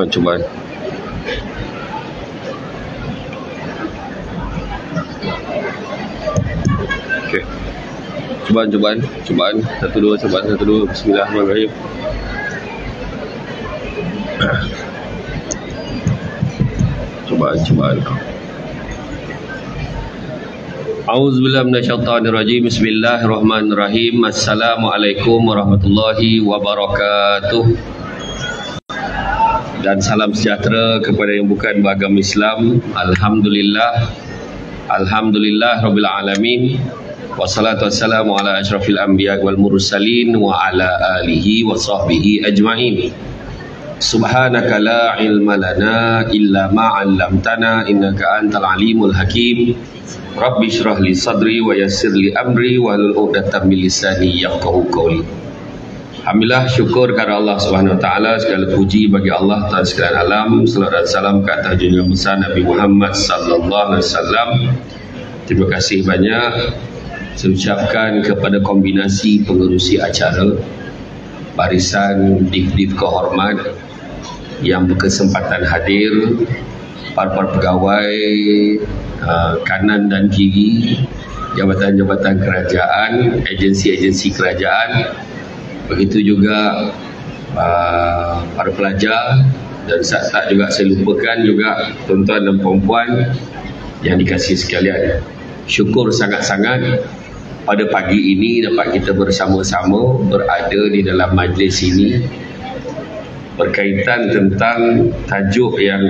Cubaan. Okey. Cubaan. Satu dua. Bismillahirrahmanirrahim. Cubaan. A'udzubillahi minasyaitonirrajim. Bismillahirrahmanirrahim. Assalamualaikum warahmatullahi wabarakatuh. Dan salam sejahtera kepada yang bukan beragama Islam. Alhamdulillah Rabbil Alamin. Wassalatu wassalamu ala asyrafil anbiya wal mursalin wa ala alihi wa sahbihi ajma'in. Subhanaka la ilma lana illa ma 'allamtana innaka antal alimul hakim. Rabbi shrah li sadri wa yassir li amri wahlul 'uqdatam min lisani yafqahu qawli. Alhamdulillah, syukur kepada Allah Subhanahu Wa Taala, segala puji bagi Allah Tuhan sekalian alam. Salawat dan salam ke atas junjungan besar Nabi Muhammad Sallallahu Alaihi Wasallam. Terima kasih banyak saya ucapkan kepada kombinasi pengerusi acara, barisan div-div kehormat yang berkesempatan hadir, para pegawai kanan dan kiri, jabatan-jabatan kerajaan, agensi-agensi kerajaan. Begitu juga para pelajar, dan tak juga saya lupakan juga tuan-tuan dan puan-puan yang dikasihi sekalian. Syukur sangat-sangat pada pagi ini dapat kita bersama-sama berada di dalam majlis ini berkaitan tentang tajuk yang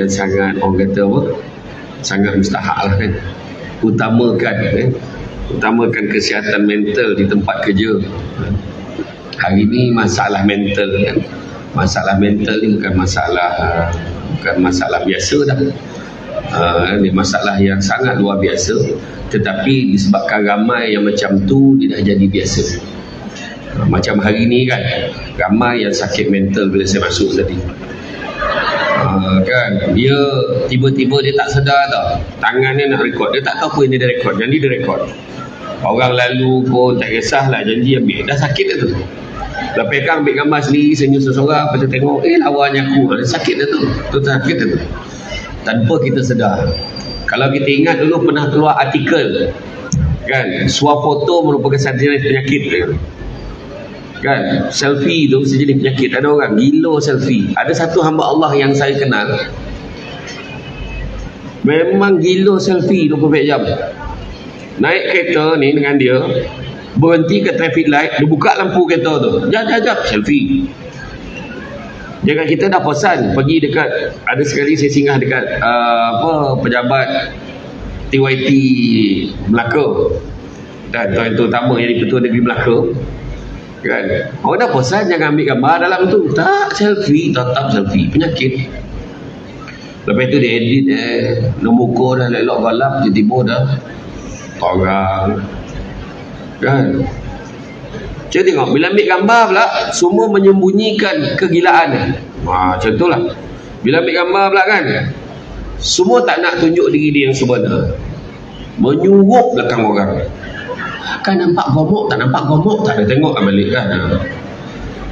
sangat, orang kata apa, sangat mustahak lah kan, utamakan kesihatan mental di tempat kerja. Hari ini masalah mental kan. Masalah mental ni bukan masalah biasa dah. Ini masalah yang sangat luar biasa, tetapi disebabkan ramai yang macam tu dia dah jadi biasa. Macam hari ni kan, ramai yang sakit mental bila saya masuk tadi. Kan dia tiba-tiba dia tak sedar tau, tangan dia nak rekod, dia tak tahu apa yang dia rekod, jadi dia rekod. Orang lalu pun tak kisahlah, janji ambil, dah sakit dah tu. Lepas kan ambil gambar sendiri, senyum seseorang, lepas tu tengok lawannya aku, sakit dah tu sakit dah tu, tanpa kita sedar. Kalau kita ingat dulu pernah keluar artikel kan, swafoto merupakan satu jenis penyakit kan, selfie tu sejenis penyakit. Ada orang gila selfie. Ada satu hamba Allah yang saya kenal, memang gila selfie 24 jam. Naik kereta ni dengan dia, berhenti ke traffic light, dia buka lampu kereta tu, jap selfie. Jangan, kita dah pesan pergi dekat, ada sekali saya singgah dekat pejabat TYT Melaka, dan tuan utama yang di-Pertua Negeri Melaka kan, orang dah pesan jangan ambil gambar dalam tu, tak selfie, tetap selfie, penyakit. Lepas tu dia edit nombor kod dah elok galap, tiba-tiba dah orang kan. Cuba tengok, bila ambil gambar pula semua menyembunyikan kegilaan. Macam tu lah. Bila ambil gambar pula kan, semua tak nak tunjuk diri dia yang sebenar, menyuruh belakang orang. Kan nampak gomok, tak nampak gomok, tak ada tengok balik kan.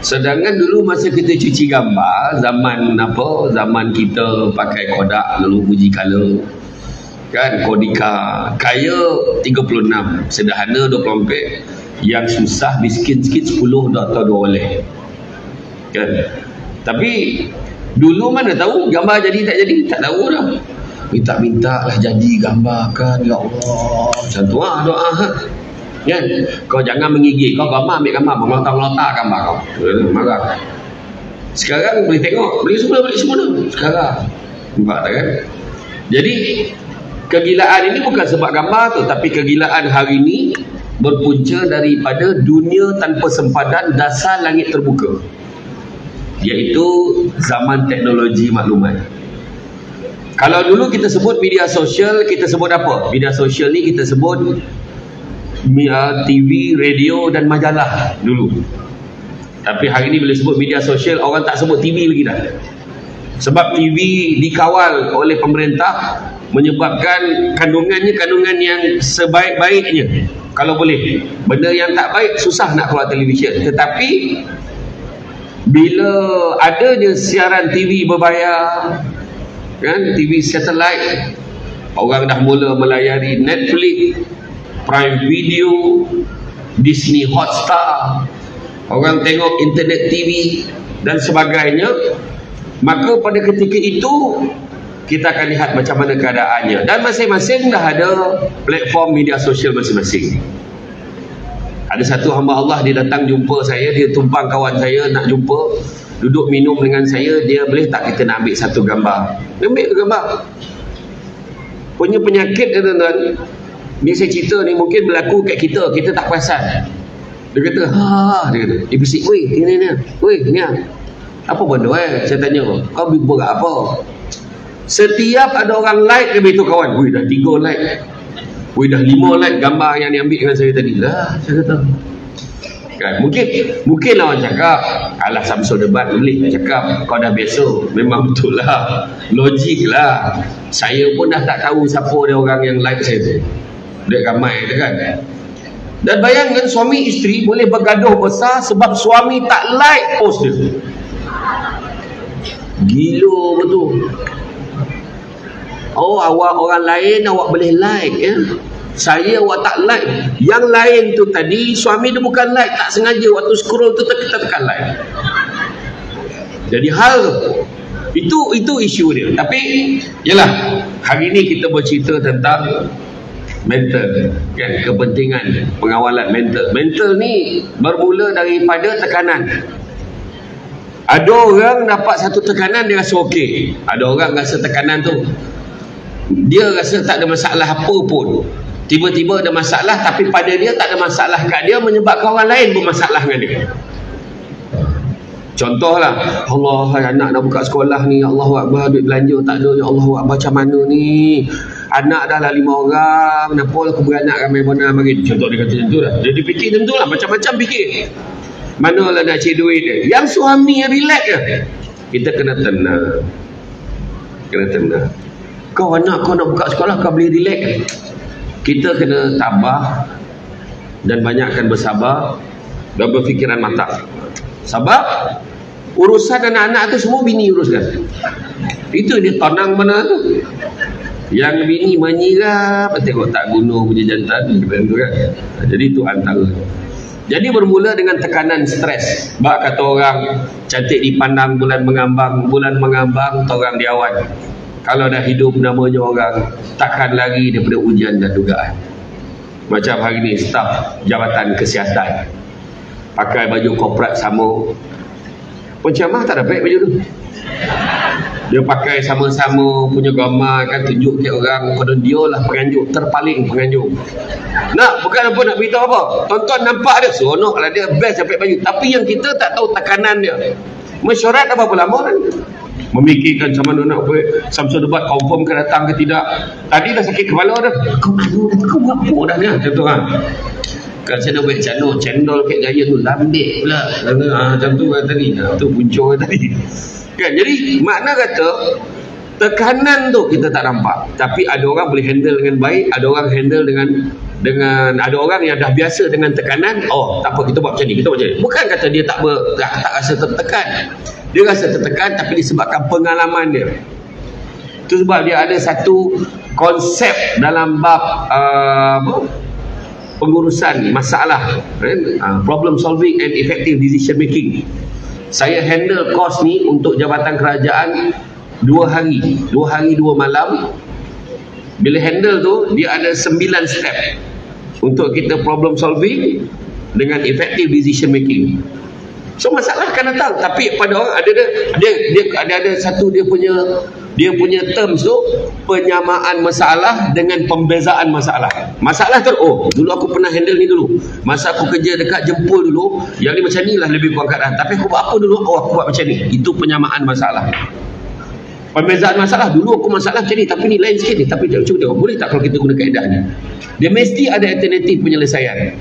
Sedangkan dulu masa kita cuci gambar, zaman kita pakai Kodak lalu uji color kan, Kodika, kaya 36, sederhana 24, yang susah miskin sikit 10 atau 2 oleh kan. Tapi dulu mana tahu gambar jadi tak jadi, tak tahu dah. Minta lah jadi gambar kan, ya Allah, macam tu lah doa kan. Kau jangan mengigit, kau gambar ambil gambar, melotak-melotak gambar kau, marah. Sekarang boleh tengok, boleh semua sekarang, nampak tak kan. Jadi kegilaan ini bukan sebab gambar tu, tapi kegilaan hari ini berpunca daripada dunia tanpa sempadan, dasar langit terbuka, iaitu zaman teknologi maklumat. Kalau dulu kita sebut media sosial, kita sebut apa? Media sosial ni kita sebut TV, radio dan majalah dulu. Tapi hari ni bila sebut media sosial, orang tak sebut TV lagi dah. Sebab TV dikawal oleh pemerintah, menyebabkan kandungannya kandungan yang sebaik-baiknya. Kalau boleh, benda yang tak baik susah nak keluar televisyen. Tetapi bila adanya siaran TV berbayar, kan, TV satelit, orang dah mula melayari Netflix, Prime Video, Disney Hotstar, orang tengok internet TV dan sebagainya. Maka pada ketika itu kita akan lihat macam mana keadaannya. Dan masing-masing dah ada platform media sosial masing-masing. Ada satu hamba Allah, dia datang jumpa saya, dia tumpang kawan saya nak jumpa, duduk minum dengan saya. Dia boleh tak kita nak ambil satu gambar? Dia ambil gambar. Punya penyakit dia, tuan-tuan, ni saya cerita ni mungkin berlaku kat kita, kita tak perasan. Dia kata, dia kata, dia bisik, weh, ni, weh, ni, apa benda saya tanya, kau buat apa? Setiap ada orang like, dia beritahu kawan, weh, dah 3 like, weh, dah 5 like gambar yang dia ambil dengan saya tadi lah. Saya kata, kan, mungkin orang cakap, alah Samsul debat boleh cakap, kau dah biasa. Memang betul lah, logik lah. Saya pun dah tak tahu siapa dia orang yang like saya tu, dia ramai tu kan. Dan bayangkan suami isteri boleh bergaduh besar sebab suami tak like post dia. Gila betul. Oh, awak orang lain awak boleh like, ya? Saya awak tak like. Yang lain tu tadi suami dia bukan like, tak sengaja waktu scroll tu kita tekan like. Jadi hal itu isu dia. Tapi yalah, hari ni kita bercerita tentang mental, kan, kepentingan pengawalan mental. Mental ni bermula daripada tekanan. Ada orang dapat satu tekanan dia rasa okey. Ada orang rasa tekanan tu dia rasa tak ada masalah apa pun. Tiba-tiba ada masalah, tapi pada dia tak ada masalah kat dia, menyebabkan orang lain bermasalah dengan dia. Contohlah, Allah, anak nak buka sekolah ni, Allahu Akbar, duit belanja tak ada, ya Allahu Akbar, macam mana ni? Anak dah lah 5 orang, kenapa aku beranak ramai benar mari. Contoh dia kata macam tu lah. Dia fikir macam tu lah, macam-macam fikir. Manalah nak cik duit dia. Yang suami relax je. Kita kena tenang. Kena tenang. Kau anak kau nak buka sekolah, kau boleh relax. Kita kena tabah dan banyakkan bersabar dan berfikiran matang. Sebab urusan anak-anak tu semua bini uruskan. Itu dia tonang mana tu. Yang bini menyirap, tengok tak guna punya jantan gitu kan. Jadi itu antara. Jadi bermula dengan tekanan stres. Sebab kata orang, cantik dipandang bulan mengambang orang diawan. Kalau dah hidup namanya orang, takkan lagi daripada ujian dan dugaan. Macam hari ni staf Jabatan Kesihatan pakai baju korporat sama. Pencamah tak dapat baju tu. Dia pakai sama-sama punya gambar kan, tunjuk ke orang, pada dia lah penganjur, terpaling penganjur. Nak, bukan apa nak beritahu apa. Tonton nampak dia, seronok lah dia, best dapat baju. Tapi yang kita tak tahu tekanan dia. Mesyuarat dah berapa lama kan? Memikirkan macam mana nak buat Samsul debat, confirm ke datang ke tidak. Tadi dah sakit kepala dah. Kau buat apa dah ni? Macam tu kan. Kan saya dah buat channel kat gaya tu, lambik pula. Macam tu kan tadi. Tu punca tadi. Kan, jadi makna kata tekanan tu kita tak nampak, tapi ada orang boleh handle dengan baik, ada orang handle dengan ada orang yang dah biasa dengan tekanan. Oh, tak apa, kita buat macam ni, kita buat macam ni. Bukan kata dia tak rasa tertekan. Dia rasa tertekan tapi disebabkan pengalaman dia. Itu sebab dia ada satu konsep dalam bab pengurusan masalah, problem solving and effective decision making. Saya handle kos ni untuk Jabatan Kerajaan 2 hari 2 malam. Bila handle tu, dia ada 9 step untuk kita problem solving dengan effective decision making. So masalah akan datang, tapi pada orang ada satu dia punya terms tu, penyamaan masalah dengan pembezaan masalah. Masalah tu, oh, dulu aku pernah handle ni dulu. Masa aku kerja dekat Jempol dulu, yang ni macam ni lah lebih kurang keadaan. Tapi aku buat apa dulu? Oh, aku buat macam ni. Itu penyamaan masalah. Pembezaan masalah, dulu aku masalah macam ni, tapi ni lain sikit ni. Tapi cuba tengok, boleh tak kalau kita guna kaedah ni? Dia mesti ada alternatif penyelesaian.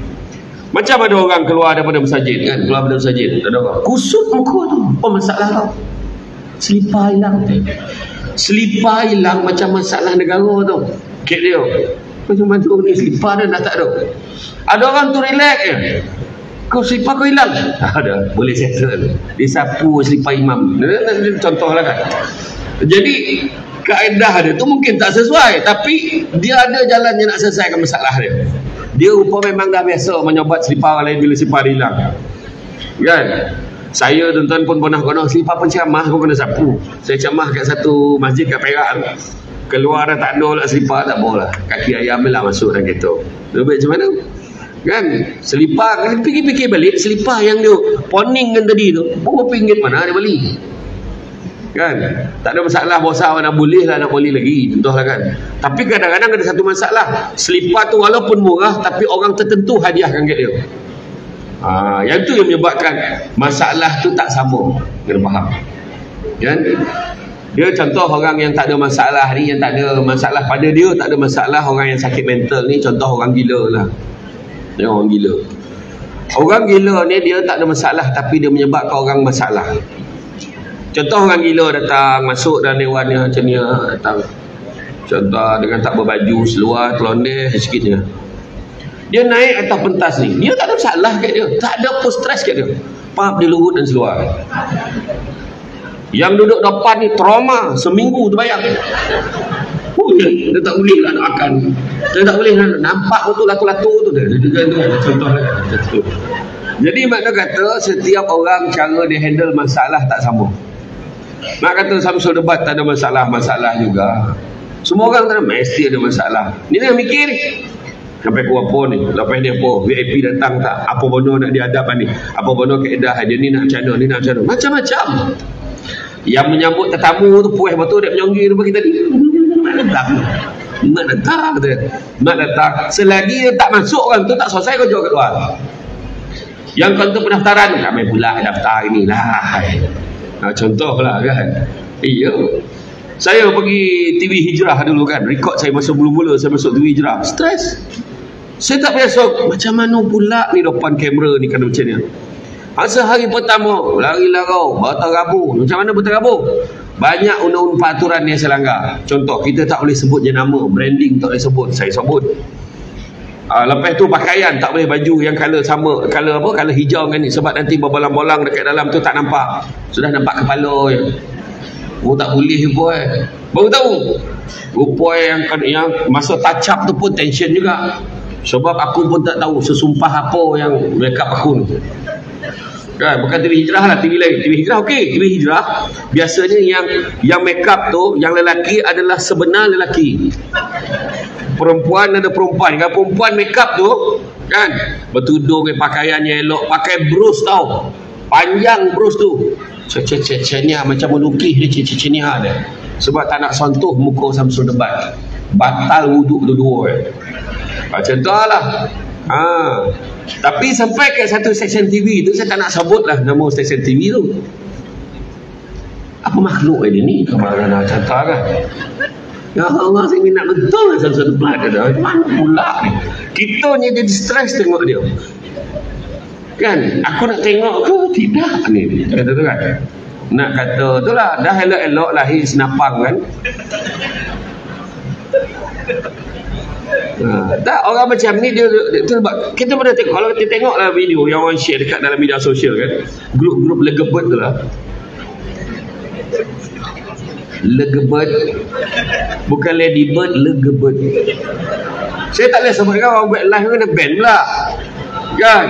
Macam ada orang keluar daripada masjid kan, keluar daripada masjid, ada orang kusut muka tu, apa masalah tau? Selipar hilang. Selipar hilang macam masalah negara tu. Kek dia, macam mana tu ni selipar dah tak ada. Ada orang tu relax je. Kau selipar kau hilang. Ada, boleh settle. Dia sapu selipar imam. Contohlah kan. Jadi kaedah dia tu mungkin tak sesuai, tapi dia ada jalan yang nak selesaikan masalah dia. Dia rupa memang dah biasa menyobat selipar orang lain bila selipar hilang. Kan? Saya tuan-tuan pun pernah kena selipar penceramah pun kena sapu. Saya ceramah kat satu masjid kat Perak. Keluar dah tak ada lah selipar, tak apalah. Kaki ayam lah masuk dalam kereta. Lebih macam mana? Kan? Selipar, fikir-fikir balik, selipar yang dia poningkan tadi tu, berapa ringgit mana dia beli? Kan? Tak ada masalah bosan nak boleh lah, nak boleh lagi, contohlah kan. Tapi kadang-kadang ada satu masalah, selipar tu walaupun murah tapi orang tertentu hadiahkan kat dia. Yang tu yang menyebabkan masalah tu tak sama. Kena faham. Kan? Dia contoh orang yang tak ada masalah ni, yang tak ada masalah pada dia, tak ada masalah. Orang yang sakit mental ni contoh orang gila lah. Dia orang gila. Orang gila ni dia tak ada masalah tapi dia menyebabkan orang masalah. Contoh orang gila datang masuk dalam dewan dia macam ni, datang contoh dengan tak berbaju, seluar telondeh sikitnya. Dia naik atas pentas ni, dia tak ada masalah kat dia, tak ada apa stres kat dia. Pap dia lurut dan seluar. Yang duduk depan ni trauma seminggu tu bayang. Dia tak boleh lah nak makan, dia tak boleh nak nampak betul latu-latu tu dia. Contoh lah. Jadi makna kata setiap orang cara dia handle masalah tak sama. Nak kata Samsul debat tak ada masalah juga. Semua orang tak ada, mesti ada masalah. Ni nak mikir ni. Sampai ku apa ni? Lepas ni apa? VIP datang tak? Apa benda nak dihadapkan ni? Apa benda kaedah dia ni nak macam mana? Ni nak macam mana? Macam-macam. Yang menyambut tetamu tu puas betul dia menyonggi tu bagi tadi. Mak datang kata. Mak datang. Selagi dia tak masuk orang tu tak selesai kau jual kat luar. Yang kau tu pendaftaran tak main pula daftar inilah. Contohlah kan. Iya. Saya pergi TV Hijrah dulu kan. Rekod saya masa mula-mula saya masuk TV Hijrah. Stres. Saya tak biasa. Macam mana pula ni depan kamera ni kena macam ni. Masa hari pertama lari-larau, berterabur. Macam mana berterabur? Banyak undang-undang peraturan yang saya langgar. Contoh, kita tak boleh sebut jenama, branding tak boleh sebut. Saya sebut. Lepas tu pakaian tak boleh baju yang color sama, color apa? Color hijau kan ni, sebab nanti berbolang-bolang dekat dalam tu tak nampak. Sudah nampak kepala je. Oh tak boleh boy. Baru tahu. Rupanya yang masa touch up tu pun tension juga. Sebab aku pun tak tahu sesumpah apa yang make up aku ni. Kan, bukan TV Hijrah lah, TV lain. TV Hijrah okey, TV Hijrah biasanya yang make up tu, yang lelaki adalah sebenar lelaki. Perempuan ada perempuan. Kalau perempuan make up tu kan, bertudung, pakaiannya elok, pakai brush tau. Panjang brush tu. Cecenya macam melukis dia, cecenya dia. Sebab tak nak sentuh muka Samsul debat. Batal wuduk dua-dua. Macam tu lah. Tapi sampai ke satu stesen TV tu, saya tak nak sebut lah nama stesen TV tu. Apa makhluk dia ni? Kemarin nak cerita kan? Ya Allah, saya minat betul Samsul debat dia. Mana pula ni? Kita ni jadi stres tengok dia. Kan? Aku nak tengok ke tidak ni? Kata tu kan? Nak kata tu lah, dah elok-elok lahir senapang kan? Tak, orang macam ni dia sebab kita pernah tengok, kalau kita tengok lah video yang orang share dekat dalam media sosial kan, grup-grup legebet tu lah, legebet bukan ladybird, legebet. Saya tak boleh sebut kan, orang buat live kena ban pula kan.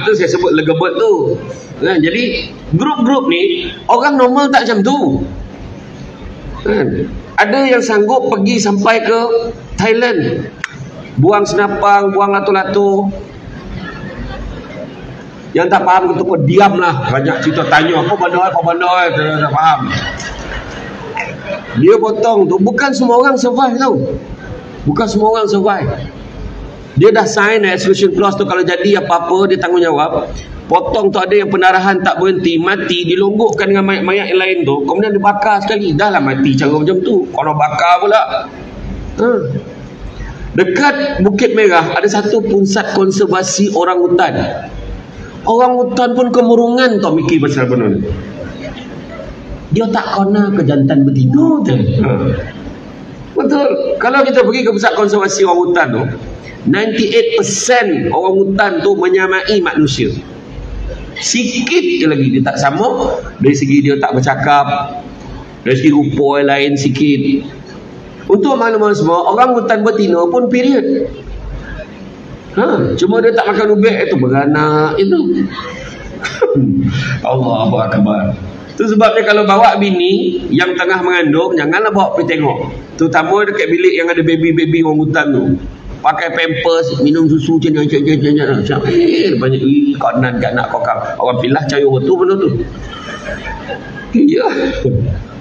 Tu saya sebut legebet tu kan. Jadi grup-grup ni orang normal tak macam tu kan. Ada yang sanggup pergi sampai ke Thailand, buang senapang, buang latu-latu. Yang tak faham tu pun diamlah. Banyak cerita tanya apa benda tak faham. Dia potong tu. Bukan semua orang survive tau. Bukan semua orang survive. Dia dah sign exclusion clause tu, kalau jadi apa-apa dia tanggungjawab. Potong tu ada yang pendarahan tak berhenti, mati, dilonggokkan dengan mayat-mayat yang lain tu, kemudian dibakar sekali. Dah lah mati cara macam tu, kalau bakar pula. Dekat Bukit Merah ada satu pusat konservasi orang hutan. Orang hutan pun kemurungan tau mikir pasal benda ni. Dia tak kena ke jantan betina tu. Betul. Kalau kita pergi ke pusat konservasi orang hutan tu, 98% orang hutan tu menyamai manusia. Sikit je lagi dia tak sama. Dari segi dia tak bercakap, dari segi rupa lain sikit. Untuk makluman semua, orang hutan betina pun period. Cuma dia tak makan ubek, itu beranak itu. Allahu Akbar. Itu sebabnya kalau bawa bini yang tengah mengandung, janganlah bawa pergi tengok. Terutama dekat bilik yang ada baby-baby orang hutan tu. Pakai pampers, minum susu banyak kanan kat nak kokang. Orang pilah cair tu benda tu. Ya.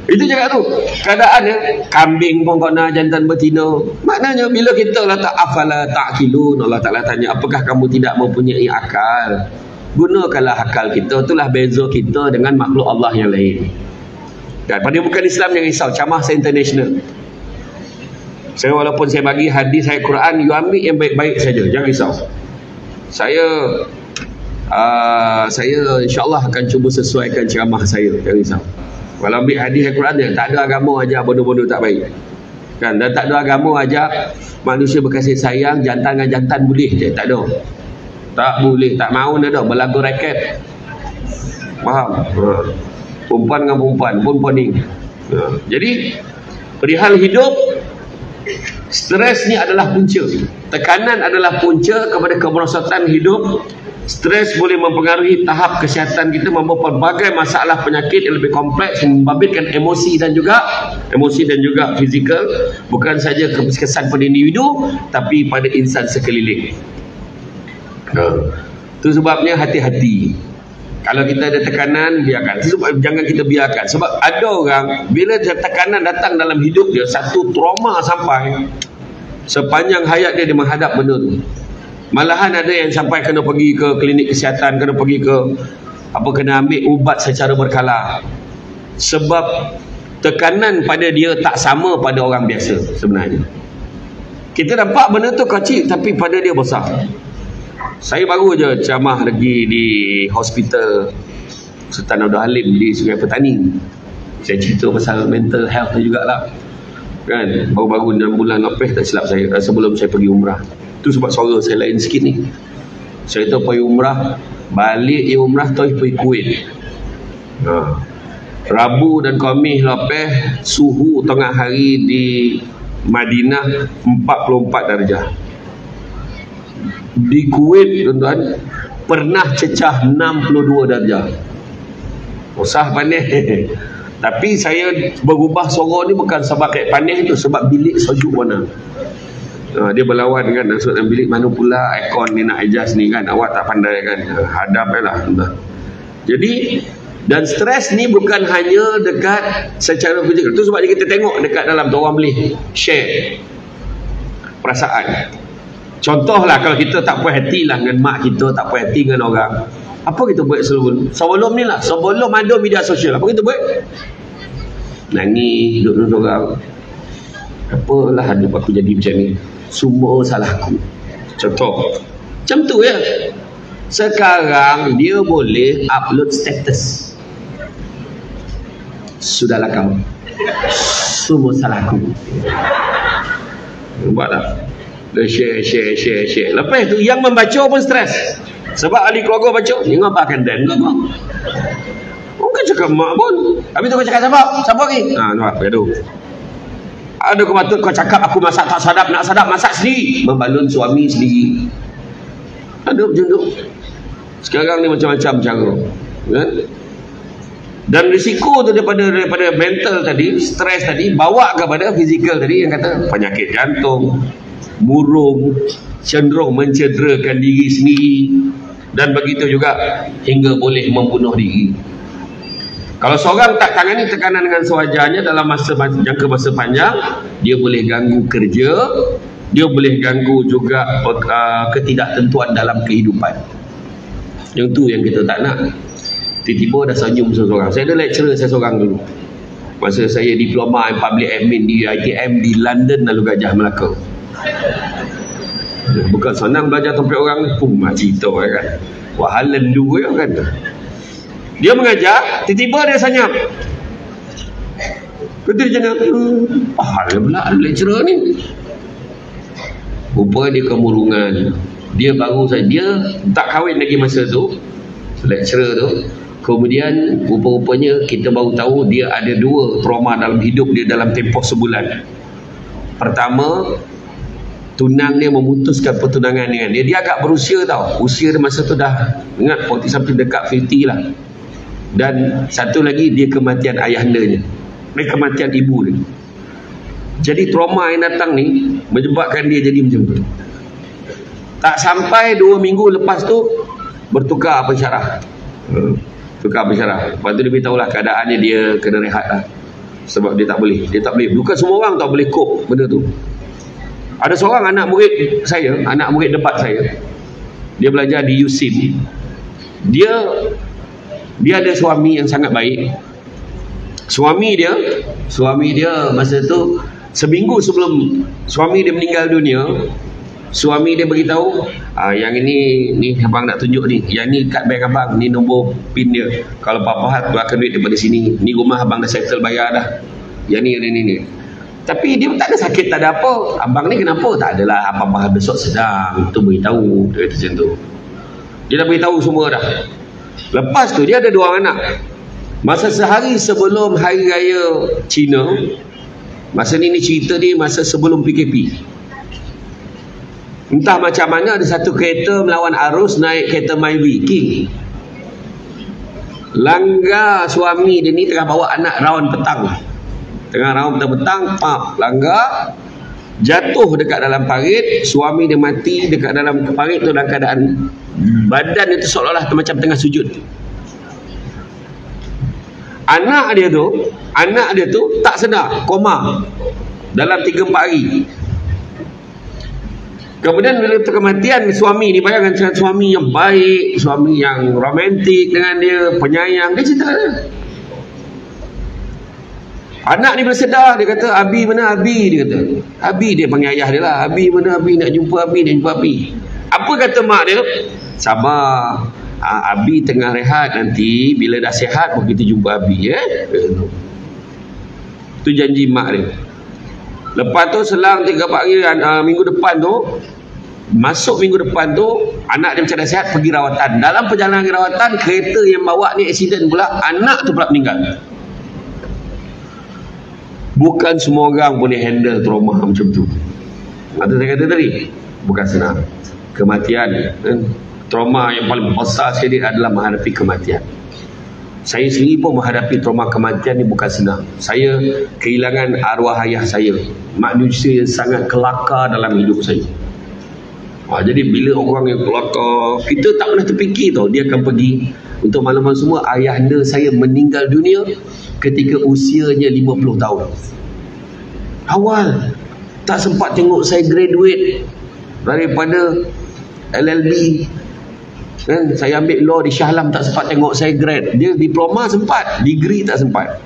Itu cakap tu. Keadaannya kambing pun kena jantan betina. Maknanya bila kita lah tak afala ta'qilun, Allah Ta'ala tanya, apakah kamu tidak mempunyai akal? Gunakanlah akal kita. Itulah beza kita dengan makhluk Allah yang lain. Dan pada bukan Islam yang risau, camah saya international. Saya walaupun saya bagi hadis ayat Quran, you ambil yang baik-baik saja, jangan risau. Saya insya-Allah akan cuba sesuaikan ceramah saya, jangan risau. Kalau ambil hadis ayat Quran dia, tak ada agama ajar bodoh-bodoh tak baik. Kan? Dan tak ada agama ajar manusia berkasih sayang, jantan dengan jantan boleh je, tak ada. Tak boleh, tak mahu dah berlagu raket. Faham? Perempuan dengan perempuan pun poning. Jadi perihal hidup, stres ni adalah punca. Tekanan adalah punca kepada kemerosotan hidup. Stres boleh mempengaruhi tahap kesihatan kita, membawa pelbagai masalah penyakit yang lebih kompleks, membabitkan emosi dan juga fizikal, bukan saja kesan pada individu tapi pada insan sekeliling. Itu sebabnya hati-hati. Kalau kita ada tekanan, biarkan. Sebab jangan kita biarkan. Sebab ada orang bila tekanan datang dalam hidup dia, satu trauma sampai sepanjang hayat dia menghadap benda tu. Malahan ada yang sampai kena pergi ke klinik kesihatan, kena pergi ke kena ambil ubat secara berkala. Sebab tekanan pada dia tak sama pada orang biasa sebenarnya. Kita nampak benda tu kecil tapi pada dia besar. Saya baru je ceramah lagi di hospital Sultan Abdul Halim di Sungai Petani. Saya cerita pasal mental health tu jugalah. Kan, baru-baru 6 bulan lepas tak silap saya, sebelum saya pergi umrah. Itu sebab suara saya lain sikit ni. Saya tu pergi umrah, balik umrah tu pergi Kuwait. Rabu dan Khamis lepas, suhu tengah hari di Madinah 44 darjah. Di Kuwait tuan-tuan pernah cecah 62 darjah. Usah panas. Tapi saya berubah suara ni bukan sebab kayak panas tu, sebab bilik sejuk mana. Dia berlawan dengan dalam bilik mana pula aircon ni nak adjust ni kan. Awak tak pandai kan. Hadap lah. Jadi, dan stres ni bukan hanya dekat secara fizikal. Itu sebab kita tengok dekat dalam tu orang boleh share perasaan. Contohlah kalau kita tak puas hati lah dengan mak kita, tak puas hati dengan orang, apa kita buat sebelum ni lah, sebelum ada media sosial, apa kita buat? Nangis, duduk orang. Apalah hidup aku jadi macam ni, semua salahku. Contoh macam tu ya. Sekarang dia boleh upload status, sudahlah kau, semua salahku. Nampak tak? Dia share. Lepas tu yang membaca pun stres. Sebab ahli keluarga baca, ni ngapakan dan kau? Bukan cakap mak pun. Habis tu kau cakap siapa lagi? Nampak gaduh. Ada kau patut kau cakap aku masak tak sadap, nak sadap masak sendiri. Membalun suami sendiri. Ada macam tu. Sekarang ni macam-macam cara. Kan? Dan risiko tu daripada mental tadi, stres tadi, bawa kepada fizikal tadi yang kata penyakit jantung, murung, cenderung mencederakan diri sendiri, dan begitu juga hingga boleh membunuh diri. Kalau seorang tak tangani tekanan dengan sewajarnya dalam jangka masa panjang, dia boleh ganggu kerja, dia boleh ganggu juga ketidaktentuan dalam kehidupan. Yang tu yang kita tak nak. Tiba-tiba dah senyum seseorang. Saya ada lecturer saya seorang dulu, masa saya diploma in public admin di ITM di London, Lalu Gajah, Melaka. Bukan senang belajar tempat orang ni. Cerita kan. Wah, lendu kan. Dia mengajar, tiba-tiba dia senyap. Kata dia macam hal pula lecturer ni. Rupa dia kemurungan. Dia baru saja, dia tak kahwin lagi masa tu, lecturer tu. Kemudian rupa-rupanya kita baru tahu dia ada 2 trauma dalam hidup dia dalam tempoh sebulan. Pertama, tunang dia memutuskan pertunangan dengan dia. Dia agak berusia tau. Usia dia masa tu dah ingat 40 sampai dekat 50 lah. Dan satu lagi, dia kematian ayahandanya, kematian ibu dia. Jadi trauma yang datang ni menyebabkan dia jadi macam tu. Tak sampai 2 minggu lepas tu bertukar pensyarah. Tukar pensyarah. Lepas tu dia beritahulah keadaannya, dia kena rehat lah. Sebab dia tak boleh. Bukan semua orang tak boleh cope benda tu. Ada seorang anak murid saya, anak murid debat saya. Dia belajar di USIM. Dia ada suami yang sangat baik. Suami dia masa tu, seminggu sebelum suami dia meninggal dunia, suami dia beritahu, yang ini ni abang nak tunjuk ni, yang ni kad bank abang, ni nombor pin dia, kalau apa-apa hal keluarkan duit daripada sini, ni rumah abang dah settle bayar dah, yang ni. Tapi dia tak ada sakit, tak ada apa. Abang ni kenapa? Tak adalah apa-apa hal, besok sedang, tu beritahu. Dia kata macam tu. Dia dah beritahu semua dah. Lepas tu dia ada 2 anak. Masa sehari sebelum Hari Raya Cina, masa ni cerita dia masa sebelum PKP. Entah macam mana, ada satu kereta melawan arus, naik kereta Myvi King. Langgar suami dia ni tengah bawa anak raun petang. Tengah raun petang, langgar, jatuh dekat dalam parit. Suami dia mati dekat dalam parit tu dalam keadaan badan itu seolah-olah macam tengah sujud. Anak dia tu tak sedar, koma dalam 3-4 hari. Kemudian bila kematian suami ni, bayangkan suami yang baik, suami yang romantik dengan dia, penyayang, dia cerita dia. Anak ni bersedar, dia kata, Abi mana Abi? Dia kata, Abi, dia panggil ayah dia lah. Abi mana Abi? Nak jumpa Abi. Apa kata mak dia? Sabar, Abi tengah rehat, nanti bila dah sihat baru kita jumpa Abi, Itu janji mak dia. Lepas tu selang 3-4 hari, minggu depan tu, masuk minggu depan tu, anak dia macam dah sihat, pergi rawatan. Dalam perjalanan rawatan, kereta yang bawa ni aksiden pula, anak tu pula meninggal. Bukan semua orang boleh handle trauma macam tu. Atau saya kata tadi, bukan senang. Kematian, trauma yang paling besar sekali adalah menghadapi kematian. Saya sendiri pun menghadapi trauma kematian ni bukan senang. Saya kehilangan arwah ayah saya, manusia yang sangat kelakar dalam hidup saya. Jadi bila orang yang kelakar, kita tak pernah terfikir tau, dia akan pergi. Untuk malam-malam semua, ayahanda saya meninggal dunia ketika usianya 50 tahun. Awal tak sempat tengok saya graduate daripada LLB, kan? Saya ambil law di Shah Alam, tak sempat tengok saya grad. Dia diploma sempat, degree tak sempat.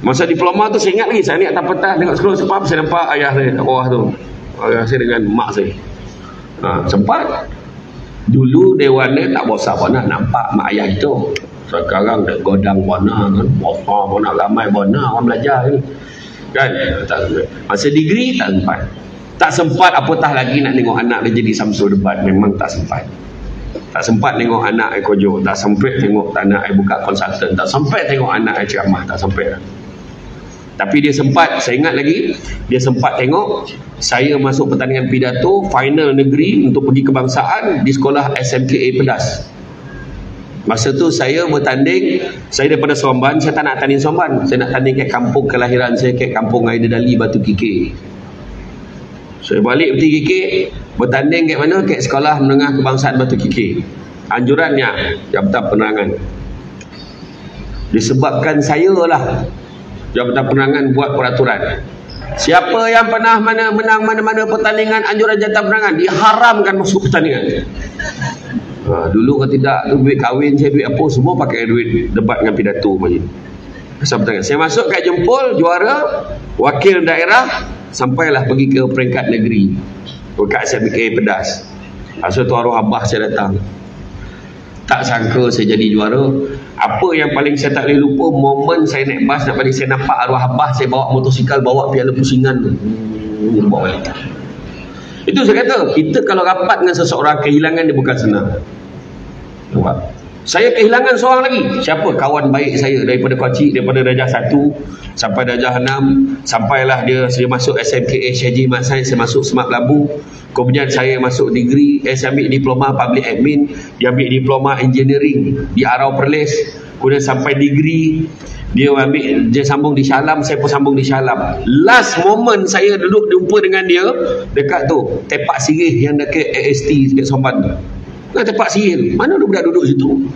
Masa diploma tu saya ingat lagi, saya ni atas petang tengok scroll sepap, saya nampak ayah saya kat bawah tu, ayah saya dengan mak saya. Sempat. Dulu Dewan tak bosan pun nak nampak mak ayah itu. Sekarang dah godang warna kan, bosan pun nak ramai warna orang belajar ni, kan? Masa degree tak sempat. Tak sempat apatah lagi nak tengok anak dia jadi Samsul Debat. Memang tak sempat. Tak sempat tengok anak saya kojo, tak sempat tengok anak saya buka konsultan, tak sempat tengok anak saya ceramah, tak sempat. Tapi dia sempat, saya ingat lagi, dia sempat tengok saya masuk pertandingan pidato final negeri untuk pergi kebangsaan di sekolah SMKA Pedas. Masa tu saya bertanding, saya daripada Seremban, saya tak nak tanding Seremban, saya nak tanding kat kampung kelahiran saya, kat kampung Aidedali, Batu Kikir. Saya balik Batu Kikir, bertanding kat mana? Kat sekolah menengah kebangsaan Batu Kikir. Anjurannya Jabatan Penerangan. Disebabkan saya lah Jabatan Penerangan buat peraturan, siapa yang pernah menang mana-mana pertandingan anjuran Jabatan Penerangan diharamkan masuk pertandingan. Dulu kalau tidak, duit kahwin saya, duit apa semua pakai duit debat dengan pidato macam ni. Saya masuk kat Jempol, juara wakil daerah, sampailah pergi ke peringkat negeri dekat SMK Pedas. Masa tu arwah abah saya datang. Tak sangka saya jadi juara. Apa yang paling saya tak boleh lupa, momen saya naik bas nak balik, saya nampak arwah abah saya bawa motosikal, bawa piala pusingan tu. Bawa balik. Itu saya kata, kita kalau rapat dengan seseorang, kehilangan dia bukan senang. Nampak? Saya kehilangan seorang lagi. Siapa? Kawan baik saya daripada kecil, daripada darjah 1 sampai darjah 6. Sampailah dia masuk SMKA Syekh Mat Sains, saya masuk Semak Labu. Kemudian saya masuk degree, saya ambil diploma Public Admin, dia ambil diploma Engineering di Arau Perlis. Kemudian sampai degree, dia sambung di Shah Alam, saya pun sambung di Shah Alam. Last moment saya duduk jumpa dengan dia dekat tu, Tepak Sirih yang dekat AST dekat Somban tu. Nah, Tepak Sirih, mana ada budak duduk situ?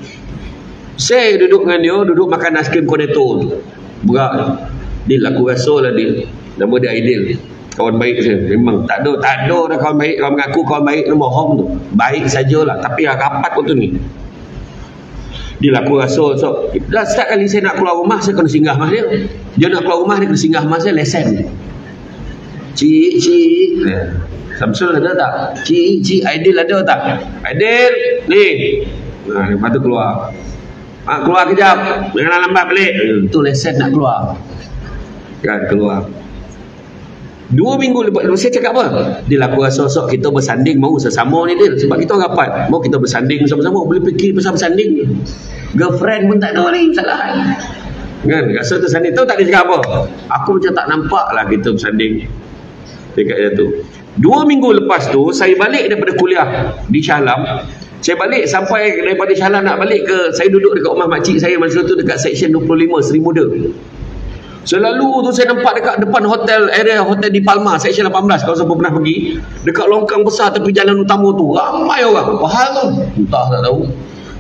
Saya duduk dengan dia, duduk makan aiskrim Cornetto tu. Berat. Dil, aku rasa lah Dil. Nama dia Aidil. Kawan baik saya. Memang tak ada dah kawan baik. Kalau mengaku kawan baik tu bohong tu. Baik sajalah, tapi rapat pun tu ni. Dia aku rasa dah setiap kali saya nak keluar rumah, saya kena singgah mas dia. Dia nak keluar rumah, dia kena singgah mas dia, lesen. Cik Samsul ada tak? Cik Aidil ada tak? Aidil ni. Nah, lepas tu keluar. Keluar kejap, jangan lambat balik. Tu lesen nak keluar. Kan keluar. 2 minggu lepas saya cakap apa? Dia aku rasa kita bersanding mau sesama ni dia. Sebab kita rapat, mau kita bersanding sama-sama, boleh fikir pasal bersanding. Girlfriend pun tak ada lagi salah. Kan rasa tersanding. Tahu tak dia cakap apa? Aku macam tak nampak lah kita bersanding dekat dia tu. 2 minggu lepas tu saya balik daripada kuliah di Shah Alam. Saya balik sampai daripada Shah Alam nak balik ke, saya duduk dekat rumah makcik saya masa tu dekat section 25 Seri Muda. Selalu tu saya nampak dekat depan hotel, area hotel di Palma, section 18, kalau siapa pernah pergi, dekat longkang besar tepi jalan utama tu, ramai orang. Apa hal tu? Entah, tak tahu.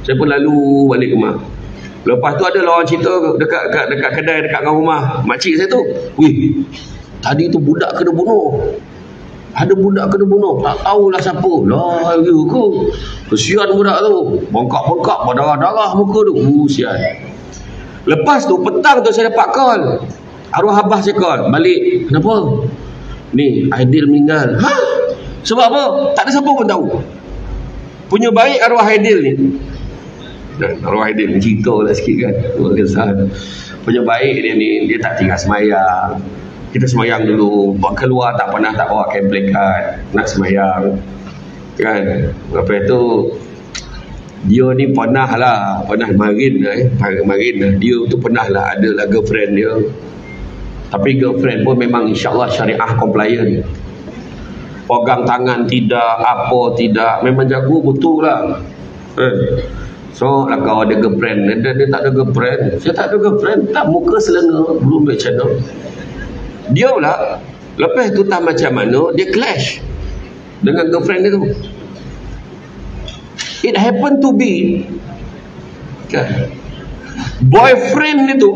Saya pun lalu balik rumah. Lepas tu ada orang cerita dekat kedai dekat dengan rumah makcik saya tu. Wih, tadi tu budak kena bunuh. Ada budak kena bunuh, tak tahulah siapa. Lah, aku kesian budak tu. Bengkak-bengkak, berdarah-darah muka tu. Sian. Lepas tu petang tu saya dapat call. Arwah abah saya call balik. Kenapa? Ni Aidil meninggal. Ha? Sebab apa? Tak ada siapa pun tahu. Punya baik arwah Aidil ni. Dan arwah Aidil ni cerita lah sikit kan. Punya baik dia ni, dia tak tinggal semayang. Kita semayang dulu, keluar tak pernah tak bawa kabel card nak semayang kan. Lepas tu dia ni pernah marin lah. Dia tu pernah lah adalah girlfriend dia, tapi girlfriend pun memang insyaAllah syariah compliant, pegang tangan tidak, apa tidak, memang jago betul lah. So lah kau ada girlfriend, dia tak ada girlfriend. Saya tak ada girlfriend, tak, muka selenga, belum baik channel. Dia pula lepas tu tak macam mana dia clash dengan girlfriend dia tu. It happen to be kan, boyfriend dia tu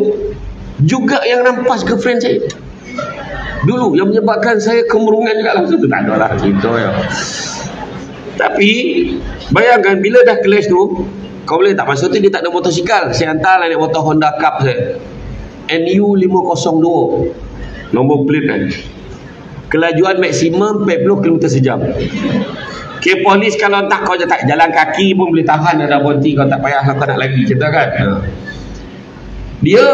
juga yang rampas girlfriend saya dulu, yang menyebabkan saya kemurungan juga lah. Tu tak ada lah cerita ya. Tapi bayangkan bila dah clash tu, kau boleh tak, masa tu dia tak ada motosikal, saya hantar lah naik motor Honda Cup saya, NU 502 nombor plate kan, kelajuan maksimum 40 km sejam. Okay, polis kalau tak, kau tak jalan kaki pun boleh tahan, ada berhenti, kau tak payah kau nak lagi, cerita kan. Dia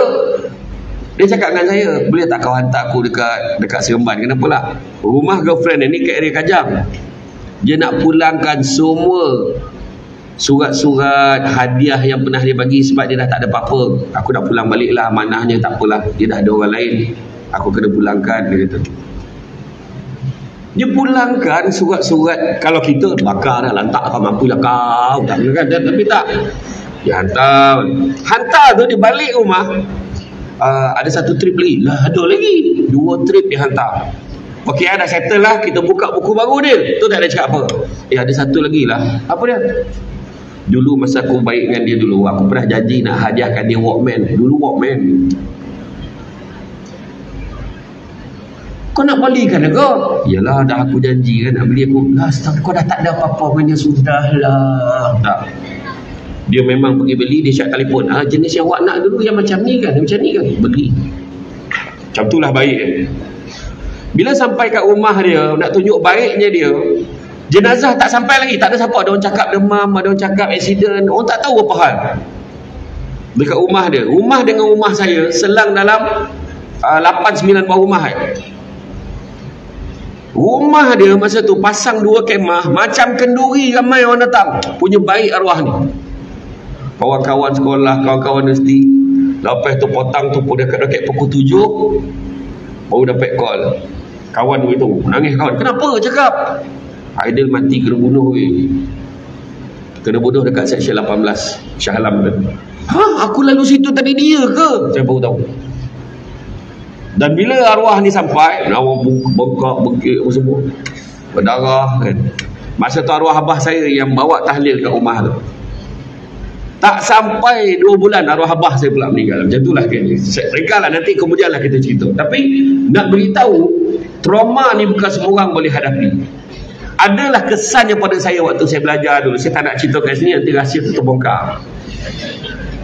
cakap dengan saya, boleh tak kau hantar aku dekat Seremban? Kenapa lah? Rumah girlfriend ni kat area Kajang. Dia nak pulangkan semua surat-surat hadiah yang pernah dia bagi, sebab dia dah tak ada apa-apa. Aku nak pulang balik lah, amanahnya, tak apalah, dia dah ada orang lain, aku kena pulangkan, dia kata. Dia pulangkan surat-surat. Kalau kita bakar dah, lantak kau mampu lah kau tak, kan? Tapi tak, dia hantar tu, dia balik rumah. Ada satu trip lagi lah, ada lagi 2 trip dia hantar. Okey, dah settle lah, kita buka buku baru dia. Tu tak ada cakap apa. Ada satu lagi lah. Apa dia? Dulu masa aku baik dengan dia dulu, aku pernah janji nak hadiahkan dia Walkman. Dulu Walkman. Kau nak belikan kau? Yalah, dah aku janji kan nak beli aku. Lah, kau dah tak ada apa-apa dengan dia, sudahlah. Tak. Dia memang pergi beli, dia cakap telefon. Jenis yang awak nak dulu yang macam ni kan, macam ni kan, beli. Macam tu lah baik kan. Bila sampai kat rumah dia, nak tunjuk baiknya dia, jenazah tak sampai lagi. Tak ada siapa. Ada orang cakap demam, ada orang cakap aksiden. Orang tak tahu apa hal. Dekat rumah dia. Rumah dengan rumah saya selang dalam 8-9 buah rumah. Rumah dia masa tu pasang 2 kemah. Macam kenduri ramai orang datang. Punya baik arwah ni. Kawan-kawan sekolah, kawan-kawan universiti. Lepas tu potang tu pun dekat-dekat pukul 7. Baru dapat call. Kawan tu nangis kawan. Kenapa cakap? Aidil mati kena bunuh. Kena bunuh dekat seksyen 18 Shah Alam tu. Aku lalu situ tadi dia ke? Saya baru tahu. Dan bila arwah ni sampai, awak bengkak, bengkik semua, berdarah kan. Masa tu arwah abah saya yang bawa tahlil kat rumah tu. Tak sampai 2 bulan arwah abah saya pula meninggal. Macam itulah kan. Rekalah nanti kemudianlah kita cerita. Tapi nak beritahu, trauma ni bukan semua orang boleh hadapi. Adalah kesannya pada saya waktu saya belajar dulu. Saya tak nak cerita kat sini, nanti rahsia tu terbongkar.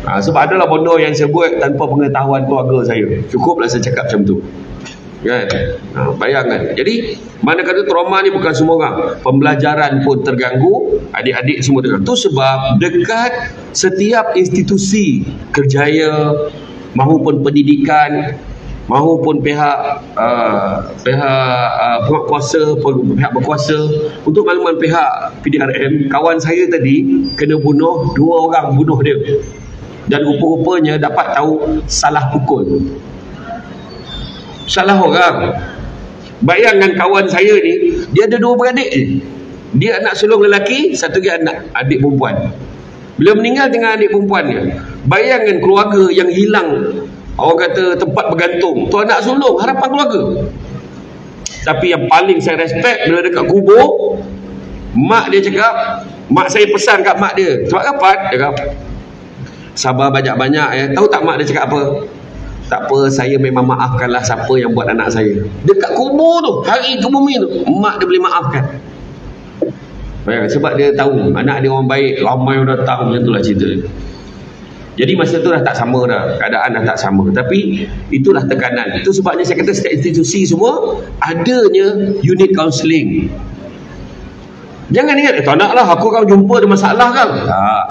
Sebab adalah bodoh yang saya buat tanpa pengetahuan keluarga saya. Cukuplah saya cakap macam tu kan? Bayangkan. Jadi mana kata trauma ni bukan semua orang. Pembelajaran pun terganggu, adik-adik semua terganggu. Itu sebab dekat setiap institusi kerjaya mahupun pendidikan, mahupun pihak pihak berkuasa, untuk makluman pihak PDRM, kawan saya tadi kena bunuh, 2 orang bunuh dia. Dan rupa-rupanya dapat tahu salah pukul, salah orang. Bayangkan kawan saya ni, dia ada 2 beradik je. Dia anak sulung lelaki, satu lagi adik perempuan. Bila meninggal dengan adik perempuan dia, bayangkan keluarga yang hilang, orang kata tempat bergantung, tu anak sulung, harapan keluarga. Tapi yang paling saya respect, bila dekat kubur, mak dia cakap, mak saya pesan kat mak dia, sebab kapan? Dia kata, sabar banyak-banyak ya. Tahu tak mak dia cakap apa? Tak apa, saya memang maafkanlah siapa yang buat anak saya. Dekat kubur tu, hari ke bumi tu, mak dia boleh maafkan. Sebab dia tahu anak dia orang baik, ramai orang datang, macam itulah cerita. Jadi masa tu dah tak sama dah, keadaan dah tak sama. Tapi itulah tekanan. Itu sebabnya saya kata setiap institusi semua adanya unit counselling. Jangan ingat, tak nak lah aku kau jumpa ada masalah kan.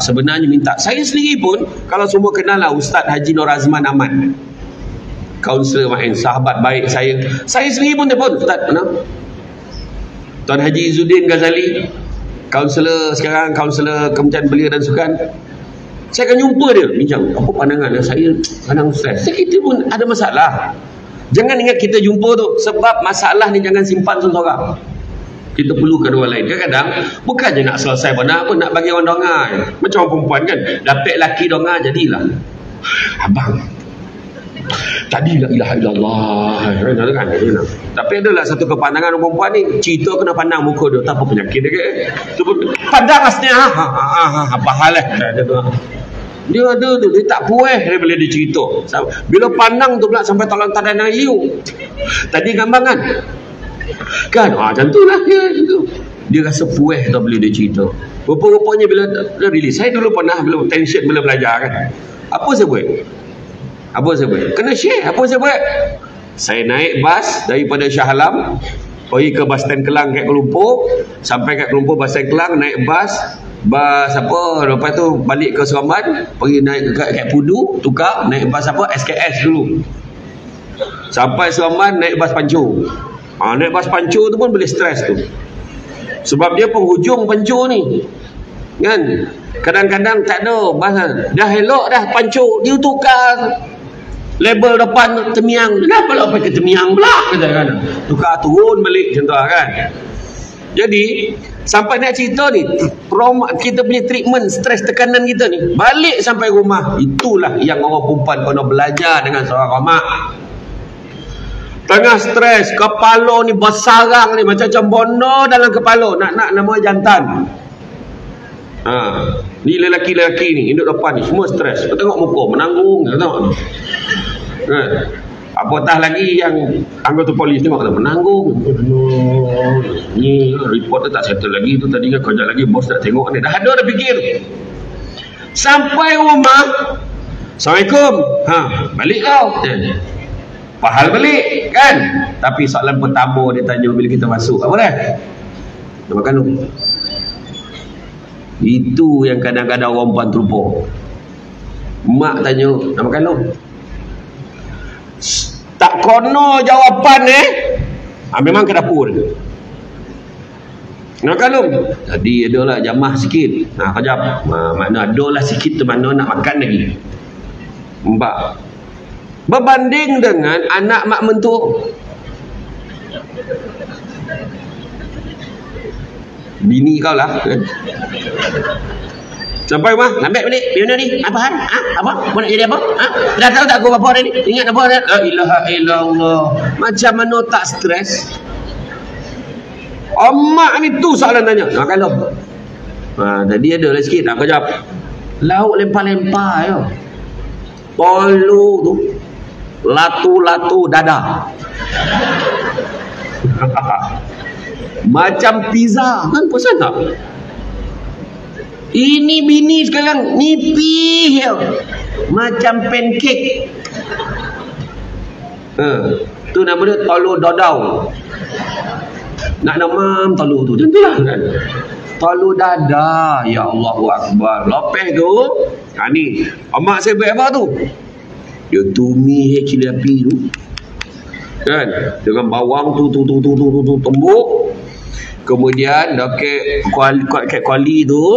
Sebenarnya minta. Saya sendiri pun, kalau semua kenal lah Ustaz Haji Nur Azman Ahmad, kaunselor main, sahabat baik saya. Saya sendiri pun telefon, Ustaz mana? Tuan Haji Izzuddin Ghazali, kaunselor sekarang, kaunselor Kementerian Belia dan Sukan. Saya akan jumpa dia, bincang, apa pandangan saya kadang stres. Kita pun ada masalah. Jangan ingat kita jumpa tu, sebab masalah ni jangan simpan seorang. Kita perlukan orang lain. Kadang-kadang bukannya nak selesai benar pun, nak bagi orang dongar. Macam orang perempuan kan, dapat lelaki dongar, jadilah abang tadi la ilaha illallah kan. Tapi adalah satu kepandangan orang perempuan ni, cerita kena pandang muka dia, tak apa penyakit dia kan. Tu pun pandang asnya apa hal dia ada tu, dia tak puas dia bila dia cerita. Bila pandang tu pula sampai tolong tadan ayu. Tadi gambar kan macam tu lah dia rasa puas tau bila dia cerita. Rupa-rupanya bila dia rilis, saya dulu pernah bila tension bila belajar kan, apa saya buat, kena share. Apa saya buat, saya naik bas daripada Shah Alam pergi ke bas stand Kelang kat Kuala Lumpur. Sampai kat Kuala Lumpur bas stand Kelang, naik bas lepas tu balik ke Seremban, pergi naik kat Pudu, tukar naik bas SKS dulu, sampai Seremban naik bas Pancu. Naik bas Pancu tu pun boleh stres tu, sebab dia penghujung Pancu ni kan. Kadang-kadang tak ada bas, dah elok dah Pancu, dia tukar label depan Temiang. Kenapa lah pakai Temiang pula, kan? Tukar turun balik macam tu kan. Jadi sampai nak cerita ni, kita punya treatment stres tekanan kita ni, balik sampai rumah, itulah yang orang perempuan kena belajar dengan seorang mak. Tengah stres, kepala ni bersarang ni, macam bono dalam kepala, nak nama jantan. Ni lelaki-lelaki ni, induk depan ni, semua stres. Kau tengok muka, menanggung, tengok. Apatah lagi yang anggota polis tengok, menanggung. Ni report tu tak settle lagi, tu tadi kan kejap lagi bos nak tengok ni. Dah ada dah fikir. Sampai rumah, Assalamualaikum. Balik kau. Pahal balik kan. Tapi soalan pertama dia tanya bila kita masuk, apa dah? Nak makan lu? Itu yang kadang-kadang orang puan terlupa. Mak tanya, nak makan lu? Tak kono jawapan memang ke dapur. Nak makan lu? Tadi adalah jamah sikit. Kejap. Mana adalah sikit tu, mana nak makan lagi. Mbak, berbanding dengan anak mak mentua, bini kau lah kan? Sampai rumah, lambat balik. Piona ni, apa hal? Apa? Mau nak jadi apa? Dah tahu tak aku apa hari ni? Ingat apa hari? La ilaha illallah. Macam mana tak stres? Mak ni tu soalan tanya. Makan lu? Tadi ada lah sikit. Aku jawab. Lauk lempar-lempar yo. Tolu tu. Latu-latu dada. Macam pizza kan, pesan tak? Ini bini sekarang nipih ya. Macam pancake. Tu nama dia tolu dodau. Nak nama tolu tu tentulah kan. Tolu dada. Ya Allahu Akbar. Lepas tu ni mak saya buat apa tu? Dia tumis cili api tu kan, dengan bawang tu tumbuk. Kemudian kat kuali tu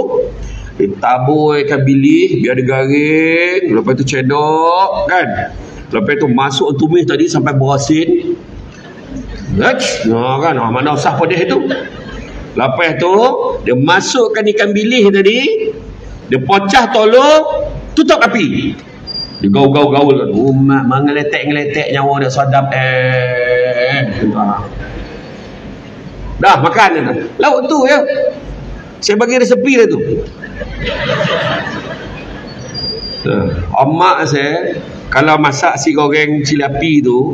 ditabur ikan bilis biar dia garing. Lepas tu cedok kan. Lepas tu masuk tumis tadi sampai berasin kan. Mana usah pedih tu. Lepas tu dia masukkan ikan bilis tadi, dia pecah tolong, tutup api. Dia gaul-gaul kan. Umat mengeletek-ngeletek nyawa dia sadap. Dah makan dah. Lauk tu ya. Saya bagi resepi dah tu. Mak saya kalau masak si goreng cili api tu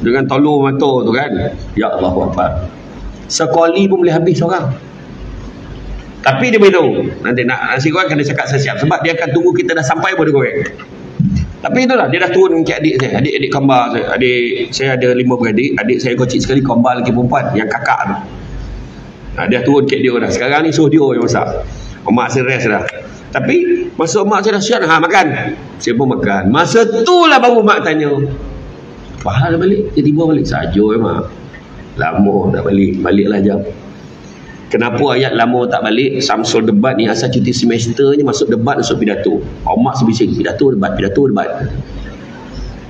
dengan telur mata tu kan, ya Allah Akbar, sekali pun boleh habis orang. Tapi dia beritahu nanti nak nasi goreng kena cakap siap, sebab dia akan tunggu kita dah sampai baru dia goreng. Tapi itulah, dia dah turun ke adik saya, adik kembar saya. Adik saya ada 5 beradik, adik saya kecil sekali, kembar lagi perempuan, yang kakak tu. Dia turun ke dia dah. Sekarang ni suruh dia yang masak. Mak saya rest dah. Tapi masa mak saya dah siap, makan. Saya pun makan. Masa tu lah baru mak tanya, Fahal balik? Tiba-tiba balik saja mak. Lama tak balik. Baliklah jam. Kenapa ayat lama tak balik? Samsul debat ni asal cuti semester ni masuk debat, masuk pidato. Mak sebising pidato debat.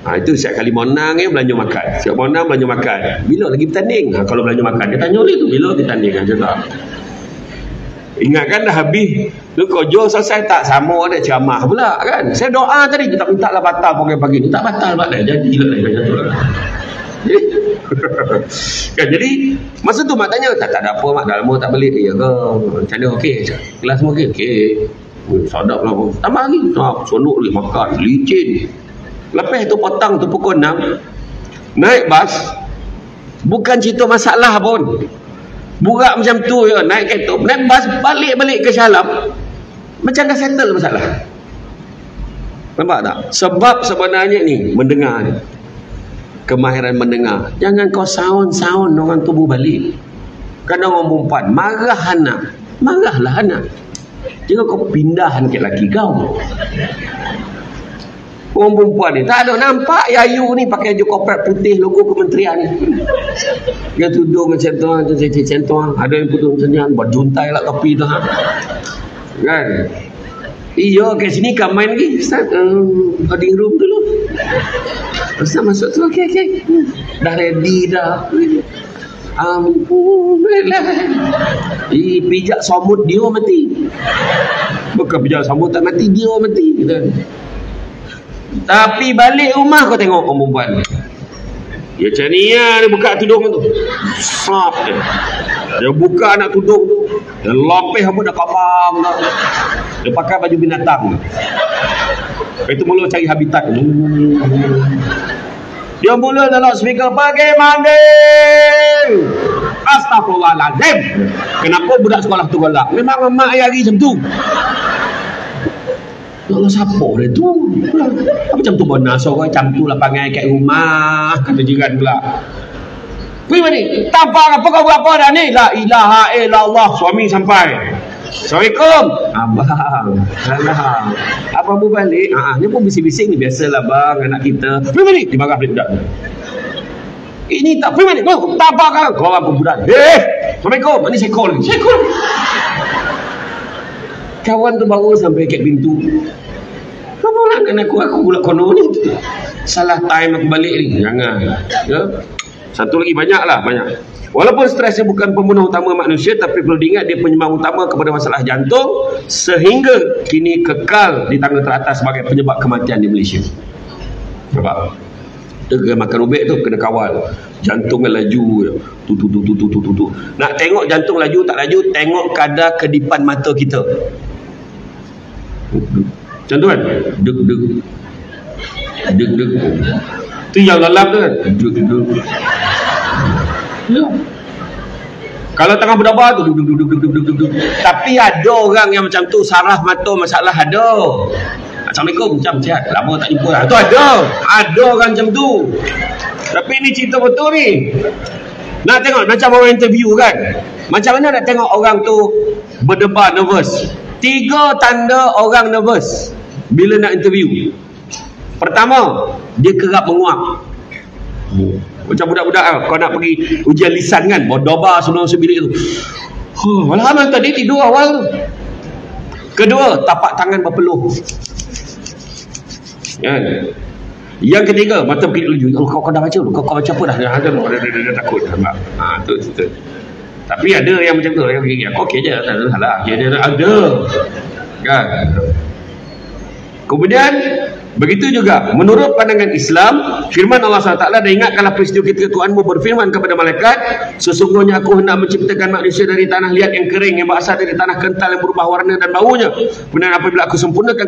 Itu setiap kali menang belanja makan. Setiap menang belanja makan. Bila lagi bertanding? Kalau belanja makan dia tanya tu bila bertanding kan cakap. Ingatkan dah habis. Tu kerja selesai tak sama ada ceramah pula kan. Saya doa tadi kita minta lah batal pagi-pagi ni. Tak batal dah jadi lah macam tu lah. Kan, jadi masa tu mak tanya, tak ada apa mak, dah lama tak balik. Ya ke? Macam mana? Okey. Kelas semua okey. Sadap lah. Tambah lagi. Sonok lagi makan. Licin. Lepas tu petang tu pukul 6 naik bas. Bukan cerita masalah pun. Burak macam tu je. Naik kereta, naik bas, balik ke Shalam. Macam dah settle masalah. Nampak tak? Sebab sebenarnya ni mendengar ni, kemahiran mendengar. Jangan kau sound orang tubuh balik. Kadang orang perempuan marah anak, marahlah anak. Jangan kau pindahan ke laki kau. Orang perempuan ni tak ada nampak Yayu ni pakai baju korporat putih logo kementerian ni. Dia tudung macam tu, macam tu. Ada yang tudung macam ni, buat juntai lah topi tu kan. Iya kat sini kau main lagi Ustaz, holding room dulu. Ustaz masuk tu, okey. Dah ready dah. Alhamdulillah. Pijak somut dia mati. Bukan pijak somut tak mati, dia mati gitu. Tapi balik rumah kau tengok orang perempuan. Ya macam ni lah, dia buka tudung tu. Sap dia. Dia buka anak tudung tu. Dia lopeh apa dah kapam dah. Dia pakai baju binatang. Lepas itu mula cari habitat. Dia mula dalam speaker, pergi mandi. Astaghfirullahaladzim. Kenapa budak sekolah tu galak? Memang mak ayah hari macam tu. Ya Allah, siapa dia tu? Macam tu benar seorang macam tu lah panggil kat rumah, kata jiran pula. Pergi mana? Tampar apa kau buat apa dah ni? La ilaha illallah. Suami sampai. Assalamualaikum. Abang. Alah. Abang pun balik. Dia pun bising-bising ni. Biasalah bang, anak kita. Pergi mana? Dia marah balik budak. Ini tak. Pergi mana? Tampar kau. Kau apa budak? Assalamualaikum. Ini saya call. Kawan tu baru sampai kat pintu. Kau pula dengan aku pula kono ni. Salah time aku balik ni. Jangan. Ya. Satu lagi banyak. Walaupun stresnya bukan pembunuh utama manusia, tapi perlu diingat dia penyebab utama kepada masalah jantung, sehingga kini kekal di tangga teratas sebagai penyebab kematian di Malaysia. Sebab dia makan ubek tu kena kawal. Jantungnya laju tu. Nak tengok jantung laju tak laju, tengok kadar kedipan mata kita. Macam tu kan? Deg. Tu yang lalap tu kan? Deg. Ya. Kalau tengah berdebar tu duk. Tapi ada orang yang macam tu, saraf mata masalah ada. Assalamualaikum, macam sihat. Lama tak jumpa lah. Tu ada orang macam tu. Tapi ni cerita betul ni. Nak tengok macam orang interview kan. Macam mana nak tengok orang tu berdebar, nervous? 3 tanda orang nervous bila nak interview. Pertama, dia kerap menguap. Macam budak-budak kan, kau nak pergi ujian lisan kan, berdobar sebelum bilik tu. Malam tadi tidur awal tu. Kedua, tapak tangan berpeluh. Kan? Yang ketiga, mata pergi dulu. Kau dah baca dulu. Kau baca apa dah? Dia takut. Tu. Tapi ada yang macam tu. Yang okey je, tak ada salah. Dia ada. Kan? Kemudian begitu juga menurut pandangan Islam, firman Allah SWT, dan ingatkanlah peristiwa ketika Tuhanmu berfirman kepada malaikat, sesungguhnya aku hendak menciptakan manusia dari tanah liat yang kering, yang berasal dari tanah kental yang berubah warna dan baunya. Kemudian apabila aku sempurnakan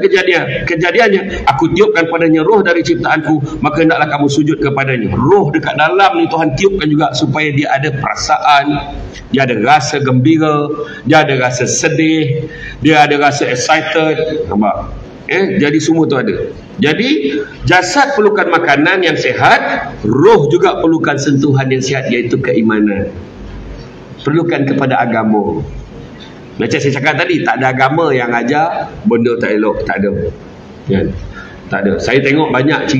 kejadiannya, aku tiupkan padanya roh dari ciptaanku, maka hendaklah kamu sujud kepadanya. Roh dekat dalam ni Tuhan tiupkan juga supaya dia ada perasaan, dia ada rasa gembira, dia ada rasa sedih, dia ada rasa excited. Nampak? Jadi semua tu ada. Jadi jasad perlukan makanan yang sihat, roh juga perlukan sentuhan yang sihat, iaitu keimanan. Perlukan kepada agama. Macam saya cakap tadi, tak ada agama yang ajar benda tak elok, tak ada. Kan? Tak ada. Saya tengok banyak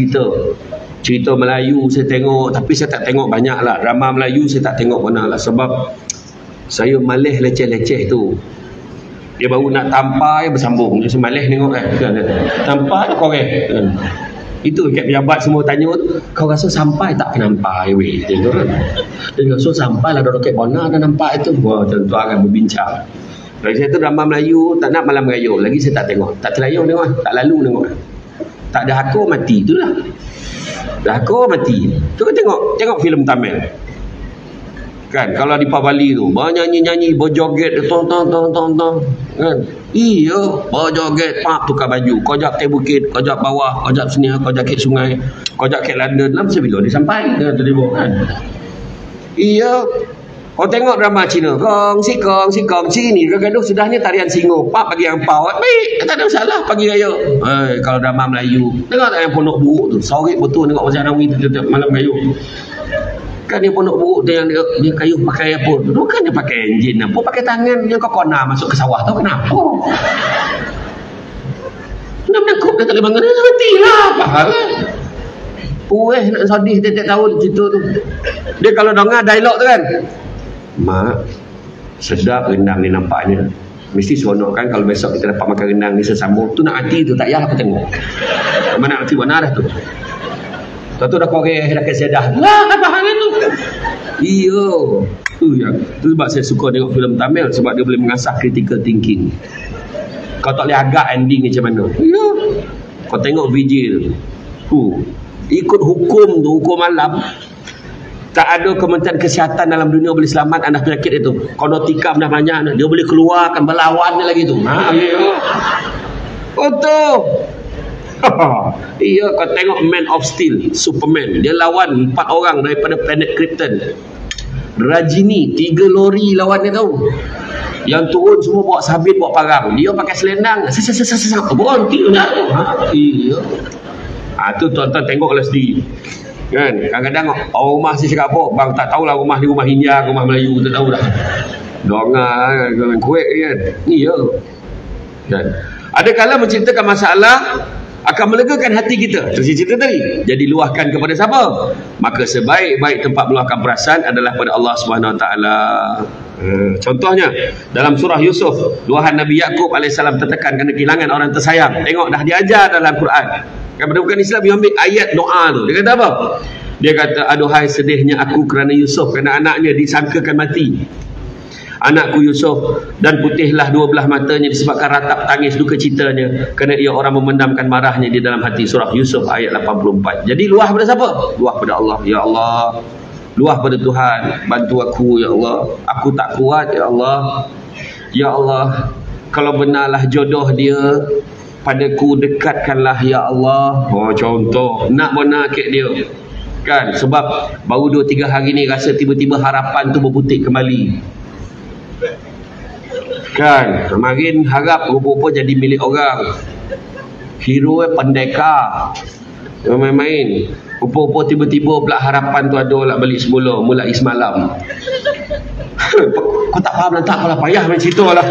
cerita Melayu saya tengok, tapi saya tak tengok banyak lah. Drama Melayu saya tak tengok banyak lah, sebab saya malas leceh-leceh tu. Dia baru nak tampar, bersambung. Dia semalih tengok kan. Tampar tu korek. Itu kat pejabat semua tanya, kau rasa sampai tak penampai weh? Dia rasa sampai lah roket bona dah nampak itu. Wah, tentu akan berbincang. Bagi saya tu drama Melayu, tak nak malam raya. Lagi saya tak tengok. Tak terlayung tengok. Tak lalu tengok. Tak ada hakor mati. Itulah. Dah hakor mati. Tu kan tengok filem Tamil. Kan, kalau di Pabali tu nyanyi-nyanyi, berjoget, tong kan. Iya, berjoget, pak tukar baju, kau jak ke bukit, kau jak bawah, kau jak sini, kau jak ke sungai, kau jak ke London. Lama sebila dia sampai kan kan. Iya. Kau tengok drama Cina, kong sini gaduh sudahnya tarian singo, pak bagi angpau. Baik, tak ada masalah pagi raya. Kalau drama Melayu, tengok tak yang pondok buruk tu, sorry betul tengok Macam Rawi tu malam raya. Kan dia pondok buruk dia yang dia kayu pakai apa? Bukan dia pakai enjin apa, pakai tangan dia kau kona masuk ke sawah tu kenapa? Nak menangkap dia tak boleh bangun, dia matilah apa hal? Nak sedih tiap-tiap tahun cerita tu. Dia kalau dengar dialog tu kan, mak sedap rendang ni nampaknya. Mesti seronok kan kalau besok kita dapat makan rendang ni sesambung. Tu nak hati tu tak payah aku tengok. Mana hati mana dah tu. Tu dah korek, dah kasi dah. Lah, apa hal tu? Iya. Tu sebab saya suka tengok filem Tamil, sebab dia boleh mengasah critical thinking. Kau tak boleh agak ending ni macam mana. Iya. Kau tengok VJ tu. Ikut hukum tu, hukum alam. Tak ada Kementerian Kesihatan dalam dunia boleh selamat anda penyakit itu. Kalau tikam dah banyak, dia boleh keluarkan berlawannya lagi tu. Betul. Iya, kau tengok Man of Steel, Superman, dia lawan 4 orang daripada planet Krypton. Rajini 3 lori lawan dia tahu. Yang turun semua bawa sabit, bawa parang. Dia pakai selendang. Berhenti nak. Iya. Tu tuan-tuan tengoklah sendiri. Kan? Kadang-kadang orang rumah si cakap apa? Bang tak tahulah rumah ni rumah India, rumah Melayu, tak tahu dah. Dongar kan kuek kan. Iya. Kan? Ada kala menceritakan masalah akan melegakan hati kita. Terus cerita tadi. Jadi luahkan kepada siapa? Maka sebaik-baik tempat meluahkan perasaan adalah pada Allah Subhanahu Wa Taala. Contohnya dalam surah Yusuf, luahan Nabi Yaqub alaihissalam tertekan kerana kehilangan orang tersayang. Tengok dah diajar dalam Quran. Kepada bukan Islam dia ambil ayat doa tu. Dia kata apa? Dia kata, aduhai sedihnya aku kerana Yusuf, kerana anaknya disangkakan mati. Anakku Yusuf, dan putihlah 2 belah matanya disebabkan ratap tangis duka citanya kerana ia orang memendamkan marahnya di dalam hati. Surah Yusuf ayat 84. Jadi luah pada siapa? Luah pada Allah. Ya Allah, luah pada Tuhan, bantu aku ya Allah. Aku tak kuat ya Allah. Ya Allah, kalau benarlah jodoh dia padaku, dekatkanlah ya Allah. Contoh nak benar kek dia kan, sebab baru 2-3 hari ni rasa tiba-tiba harapan tu berputik kembali kan. Kemarin harap rupa-rupa jadi milik orang. Hero pendekar main-main, rupa-rupa tiba-tiba pula harapan tu ada lah balik semula mulai semalam. Kau tak faham, tak apalah, payah main cerita lah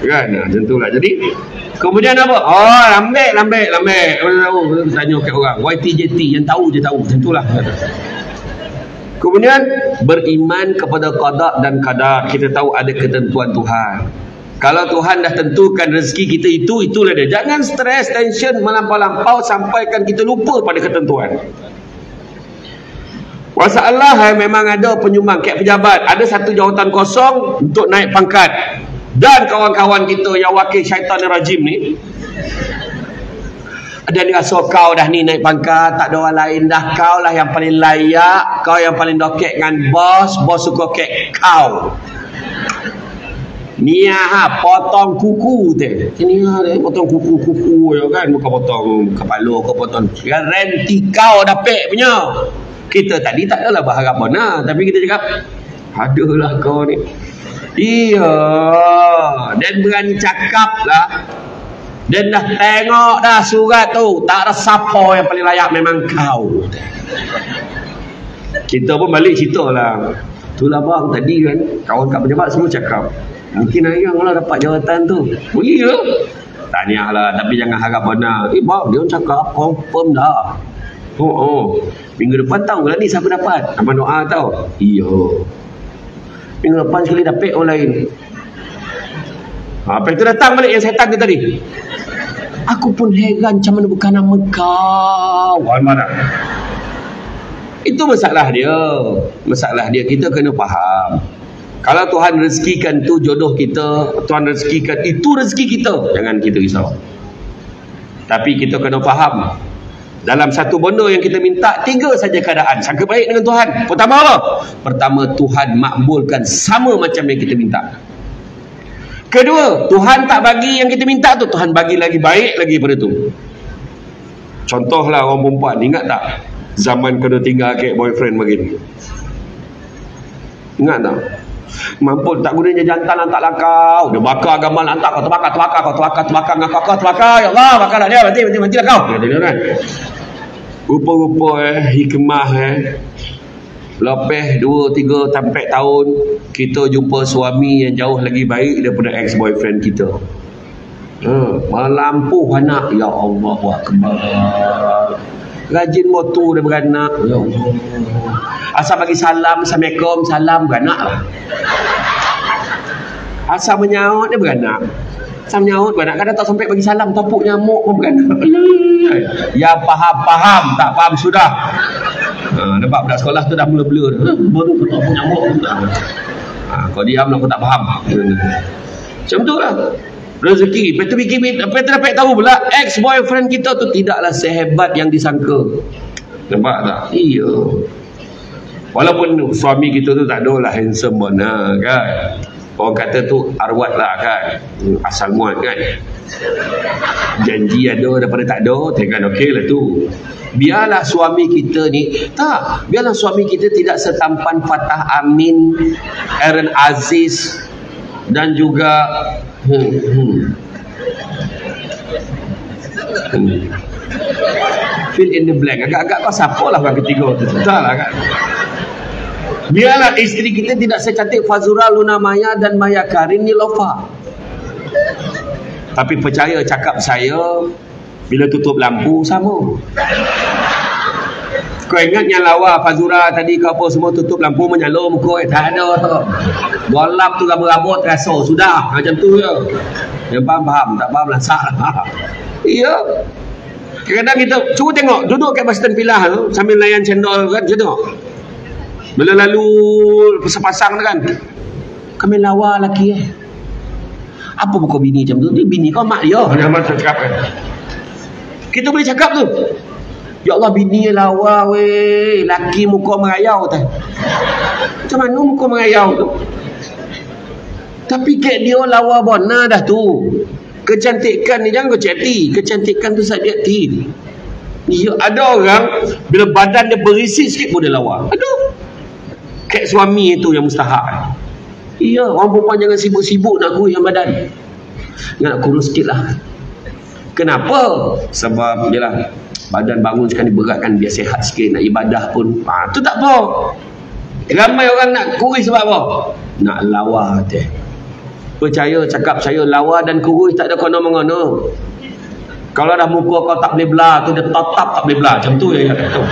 kan. Macam tu lah. Jadi kemudian apa? Lambek. Tahu, tanya kat orang YTJT yang tahu je tahu. Macam tu lah. Kemudian beriman kepada qada dan qadar. Kita tahu ada ketentuan Tuhan. Kalau Tuhan dah tentukan rezeki kita itulah dia. Jangan stres, tension melampau-lampau sampaikan kita lupa pada ketentuan. Masalah memang ada penyumbang kayak pejabat, ada satu jawatan kosong untuk naik pangkat. Dan kawan-kawan kita yang wakil syaitan rajim ni, dan dia rasa kau dah ni naik pangkat, tak ada orang lain dah, kau lah yang paling layak, kau yang paling dokek dengan bos suka kek kau. Ni potong kuku tu. Sini potong kuku ya kan, bukan potong kepala, kau potong garanti kau dapat punya. Kita tadi tak adalah berharap benar, tapi kita cakap adalah kau ni. Iya, dan berani cakap lah. Dan dah tengok dah surat tu, tak ada siapa yang paling layak, memang kau. Kita pun balik cerita lah. Itulah bang, tadi kan kawan kat pejabat semua cakap mungkin Ayang lah dapat jawatan tu. Boleh ke? Tahniah lah, tapi jangan harap benar. Bang, dia cakap confirm dah. Minggu depan tahu lah ni siapa dapat. Abang doa tahu. Iya. Minggu depan sekali dapat orang lain. Apa itu datang balik yang setan dia tadi. Aku pun heran macam mana bukan nama kau. Mana? Itu masalah dia. Masalah dia, kita kena faham. Kalau Tuhan rezekikan tu jodoh kita, Tuhan rezekikan itu rezeki kita, jangan kita risau. Tapi kita kena faham, dalam satu benda yang kita minta, 3 saja keadaan sangka baik dengan Tuhan. Pertama apa? Pertama, Tuhan makbulkan sama macam yang kita minta. Kedua, Tuhan tak bagi yang kita minta tu, Tuhan bagi lagi baik lagi pada tu. Contohlah orang perempuan, ingat tak zaman kena tinggal ke boyfriend begini? Ingat tak? Mampu tak gunanya jantan hantar lakau, dia bakar agama hantar kau terbakar dengan kau terbakar, ya Allah bakarlah dia, matilah kau. Dia kan rupa-rupa hikmah lepas 2-3 sampai tahun kita jumpa suami yang jauh lagi baik daripada ex boyfriend kita. Melampuh anak, ya Allah akbar. Rajin motor dia beranak, ya Allah. Asal bagi salam, Assalamualaikum, salam beranak lah. Asal menyaut dia beranak. Asal menyaut beranak, kadang tak sampai bagi salam, topuk nyamuk pun beranak. Ya faham, tak faham sudah. Nampak budak sekolah tu dah mula blur. Baru topuk nyamuk pun tak. Kau diam lah, kau tak faham. Macam tu lah rezeki. Lepas tu dapat tahu pula ex-boyfriend kita tu tidaklah sehebat yang disangka. Nampak tak? Iya. Walaupun suami kita tu tak ada lah handsome mana kan. Orang kata tu arwat lah kan. Asal muat kan. Janji ada daripada tak ada, tekan okey lah tu. Biarlah suami kita ni, biarlah suami kita tidak setampan Fatah Amin, Aaron Aziz dan juga fill in the blank. Agak-agak kau siapa lah orang ketiga tu? Tak lah kan. Biarlah isteri kita tidak secantik Fazura, Luna Maya dan Maya Karin Nilofa. Tapi percaya cakap saya, bila tutup lampu sama. Kau ingat yang lawa Fazura tadi kau apa semua tutup lampu menyala muka? Tak ada tu. Golap tu rambut-rambut rasa sudah macam tu je. Dia faham, tak faham lah salah. Iya. Kadang-kadang kita cuba tengok duduk kat Western Villa tu sambil layan cendol kan, cuba tengok. Bila lalu pasang-pasang kan, kami lawa lelaki apa buka bini macam tu? Dia bini kau mak dia. Jangan cakap kan. Kita boleh cakap tu. Ya Allah, bini lawa weh, laki muka merayau tu. Macam mana muka merayau tu? Tapi kat dia lawa bona dah tu. Kecantikan ni jangan kau ceti. Kecantikan tu subjektif. Ya, ada orang bila badan dia berisi sikit pun dia lawa. Aduh. Kat suami itu yang mustahak. Iya, orang perempuan jangan sibuk-sibuk nak kurus badan. Nak kurus sikit lah. Kenapa? Sebab jelah badan bangun sekali beratkan, dia sehat sikit, nak ibadah pun tu tak apa. Ramai orang nak kurus sebab apa? Nak lawa teh. Percaya cakap saya lawa dan kurus tak ada kono-mengono. Kalau dah muka kau tak boleh belah tu, dia tetap tak boleh belah. Macam tu yang kata.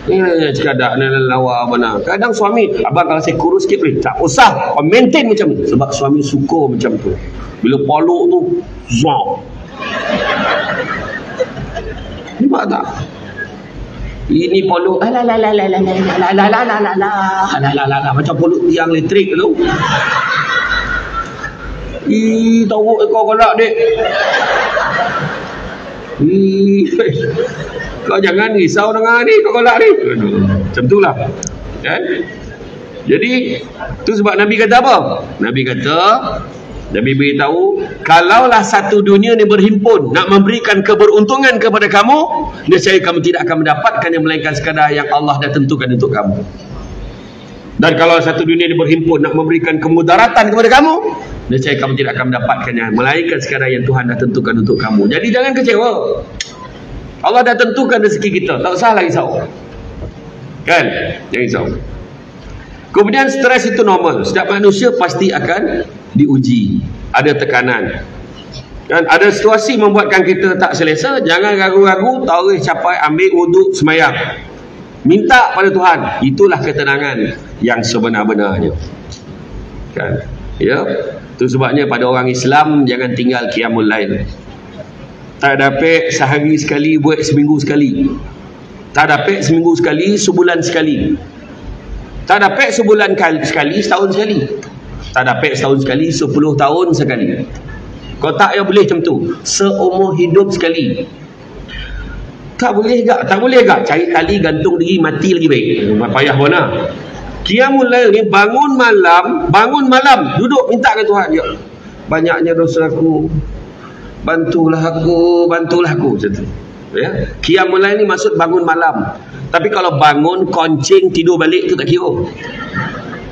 Ini cakap lawa benar. Kadang suami, abang kalau saya kurus sikit boleh, tak usah kau maintain macam ni. Sebab suami suka macam tu. Bila poluk tu zong. Nampak tak? Ini poluk macam poluk tiang elektrik tu. Tahu ekor kolak dek. Kau jangan risau dengan ni, kau kolak ni. Macam tu lah. Jadi tu sebab Nabi kata apa? Nabi beritahu, kalaulah satu dunia ni berhimpun nak memberikan keberuntungan kepada kamu, nescaya kamu tidak akan mendapatkan yang melainkan sekadar yang Allah dah tentukan untuk kamu. Dan kalau satu dunia ni berhimpun nak memberikan kemudaratan kepada kamu, nescaya kamu tidak akan mendapatkannya melainkan sekadar yang Tuhan dah tentukan untuk kamu. Jadi jangan kecewa. Allah dah tentukan rezeki kita, tak usah lagi risau. Kan? Jangan risau. Kemudian stres itu normal. Setiap manusia pasti akan diuji. Ada tekanan. Dan ada situasi membuatkan kita tak selesa. Jangan ragu-ragu, tarik capai, ambil wuduk, semayang. Minta pada Tuhan. Itulah ketenangan yang sebenar-benarnya. Kan? Ya. Itu sebabnya pada orang Islam jangan tinggal qiyamul lail. Tak dapat sehari sekali, buat seminggu sekali. Tak dapat seminggu sekali, sebulan sekali. Tak dapat sebulan sekali, setahun sekali. Tak dapat setahun sekali, 10 tahun sekali. Kau tak yang boleh macam tu. Seumur hidup sekali. Tak boleh gak? Tak boleh gak? Cari tali, gantung diri, mati lagi baik. Payah pun lah. Qiyamul lail ni bangun malam, duduk minta ke Tuhan. Ya, banyaknya dosa aku. Bantulah aku. Macam tu. Ya. Qiyamul lail ni maksud bangun malam. Tapi kalau bangun, koncing, tidur balik tu tak kira.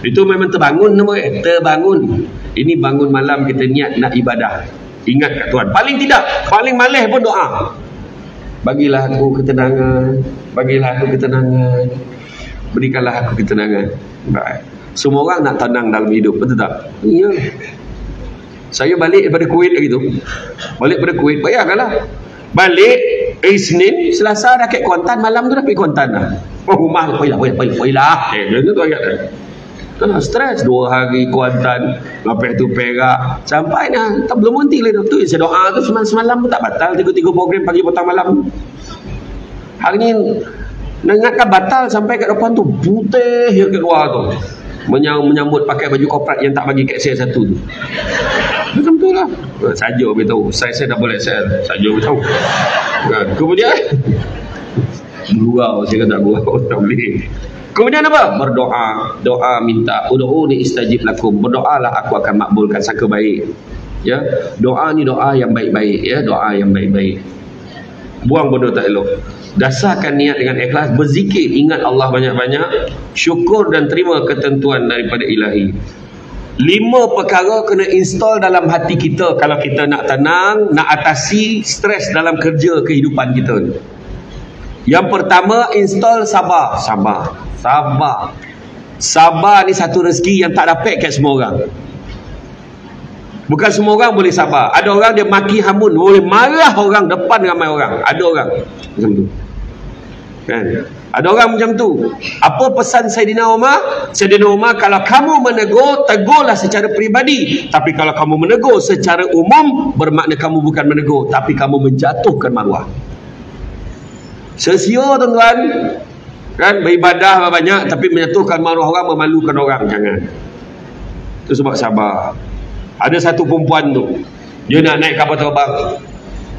Itu memang terbangun nama dia. Terbangun. Ini bangun malam kita niat nak ibadah. Ingat kat Tuhan. Paling tidak, paling malas pun doa. Bagilah aku ketenangan. Berikanlah aku ketenangan. Baik. Semua orang nak tenang dalam hidup, betul tak? Iya. Saya balik daripada Kuwait lagi tu. Bayangkanlah. Balik Isnin, Selasa dah kat Kuantan, malam tu dah pergi Kuantan dah. Rumah poilah. Itu tu ayat dah. Stres 2 hari Kuantan, lepas tu Perak, sampai dah tak belum berhenti lagi tu. Saya doa tu semalam pun tak batal, 3 program pagi petang malam. Hari ni nak ingatkan batal sampai kat depan tu putih yang kat luar tu. Menyambut pakai baju korporat yang tak bagi kat saya satu tu. Macam tu lah. Saja beritahu. Saya dah boleh share. Saja beritahu. Kemudian gurau. Saya kata gurau tak boleh. Kemudian apa? Berdoa. Doa minta. Ud'uni istajib lakum. Berdoalah aku akan makbulkan sangka baik. Ya, doa ni doa yang baik-baik, ya, doa yang baik-baik. Buang bodoh tak elok. Dasarkan niat dengan ikhlas, berzikir, ingat Allah banyak-banyak, syukur dan terima ketentuan daripada ilahi. 5 perkara kena install dalam hati kita kalau kita nak tenang, nak atasi stres dalam kerja kehidupan kita ni. Yang pertama, install sabar. Sabar ni satu rezeki yang tak dapat kat semua orang. Bukan semua orang boleh sabar. Ada orang dia maki hamun, boleh marah orang depan ramai orang. Ada orang macam tu. Kan? Ada orang macam tu. Apa pesan Saidina Umar? Saidina Umar, kalau kamu menegur, tegurlah secara peribadi. Tapi kalau kamu menegur secara umum, bermakna kamu bukan menegur, tapi kamu menjatuhkan maruah. Sesio tuan-tuan. Kan? Beribadah banyak, tapi menjatuhkan maruah orang, memalukan orang. Jangan. Itu sebab sabar. Ada satu perempuan tu, dia nak naik kapal terbang,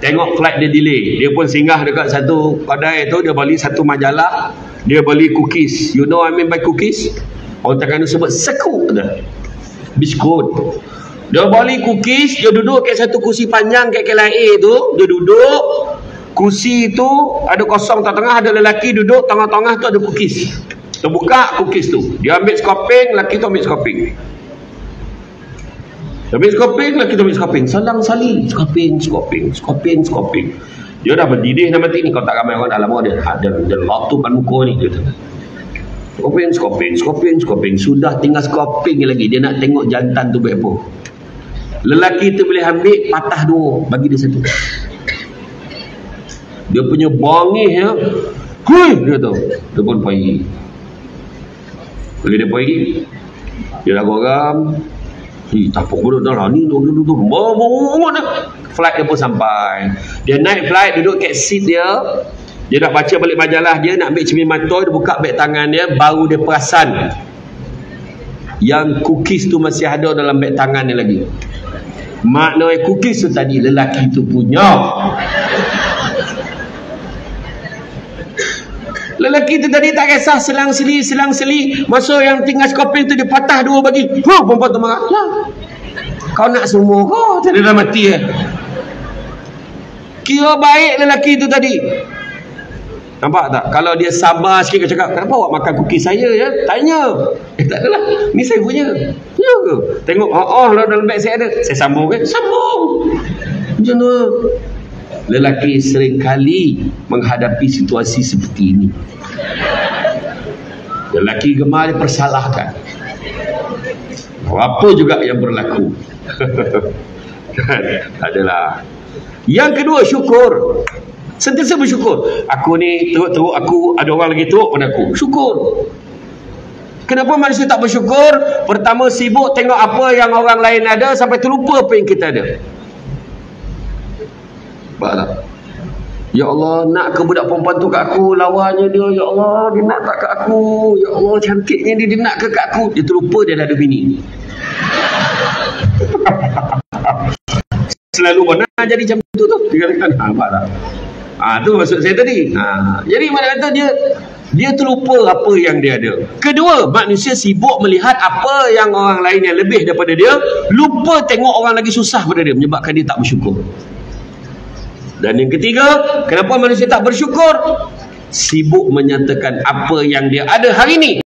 tengok flight dia delay, dia pun singgah dekat satu kedai tu, dia beli satu majalah, dia beli cookies. You know what I mean by cookies? Orang Terengganu sebut seku dah, biskut. Dia beli cookies, dia duduk kat satu kursi panjang kat KLIA tu, dia duduk, kursi tu ada kosong tengah-tengah, ada lelaki duduk tengah-tengah tu ada cookies. Dia buka cookies tu, dia ambil skoping, lelaki tu ambil skoping. Habis skoping, lelaki tu ambil skoping. Salang sali, skoping. Dia dah berdidih dah mati ni. Kau tak ramai orang dalam dia. Dia lotukan muka ni. Skoping. Sudah tinggal skoping lagi. Dia nak tengok jantan tu baik apa. Lelaki tu boleh ambil, patah 2. Bagi dia satu. Dia punya bangih ya. Hui! Dia tu. Dia pun pergi. Bila dia pergi, dia dah goram. Tak pokok dah lah ni duduk flight dia pun sampai. Dia naik flight, duduk kat seat dia. Dia nak baca balik majalah dia, nak ambil cermin mata, dia buka beg tangan dia, baru dia perasan yang cookies tu masih ada dalam beg tangan dia lagi. Maknanya cookies tu tadi lelaki tu punya. Lelaki tu tadi tak kisah selang seli. Masa yang tinggal skoping tu dia patah 2 bagi. Perempuan tu marah. Lah, kau nak semua kau? Dia dah mati Kira baik lelaki tu tadi. Nampak tak? Kalau dia sabar sikit, kau cakap, kenapa awak makan cookie saya ya? Tanya. Tak adalah. Ni saya punya. Ya ke? Tengok, dalam beg saya ada. Saya sambung kan? Sambung. Macam tu. Lelaki seringkali menghadapi situasi seperti ini. Lelaki gemar dipersalahkan. Apa juga yang berlaku. Adalah. Yang kedua, syukur. Sentiasa bersyukur. Aku ni teruk aku, ada orang lagi teruk pada aku. Syukur. Kenapa manusia tak bersyukur? Pertama, sibuk tengok apa yang orang lain ada sampai terlupa apa yang kita ada. Baiklah. Ya Allah, nak ke budak perempuan tu kat aku, lawanya dia, ya Allah, dia nak tak kat aku, ya Allah, cantiknya dia nak ke kat aku. Dia terlupa dia dah ada bini. Selalu mana jadi macam tu dia katakan, nampak tak? Tu maksud saya tadi. Jadi mana kata dia terlupa apa yang dia ada. Kedua, manusia sibuk melihat apa yang orang lain yang lebih daripada dia, lupa tengok orang lagi susah pada dia, menyebabkan dia tak bersyukur. Dan yang ketiga, kenapa manusia tak bersyukur? Sibuk menyatakan apa yang dia ada hari ini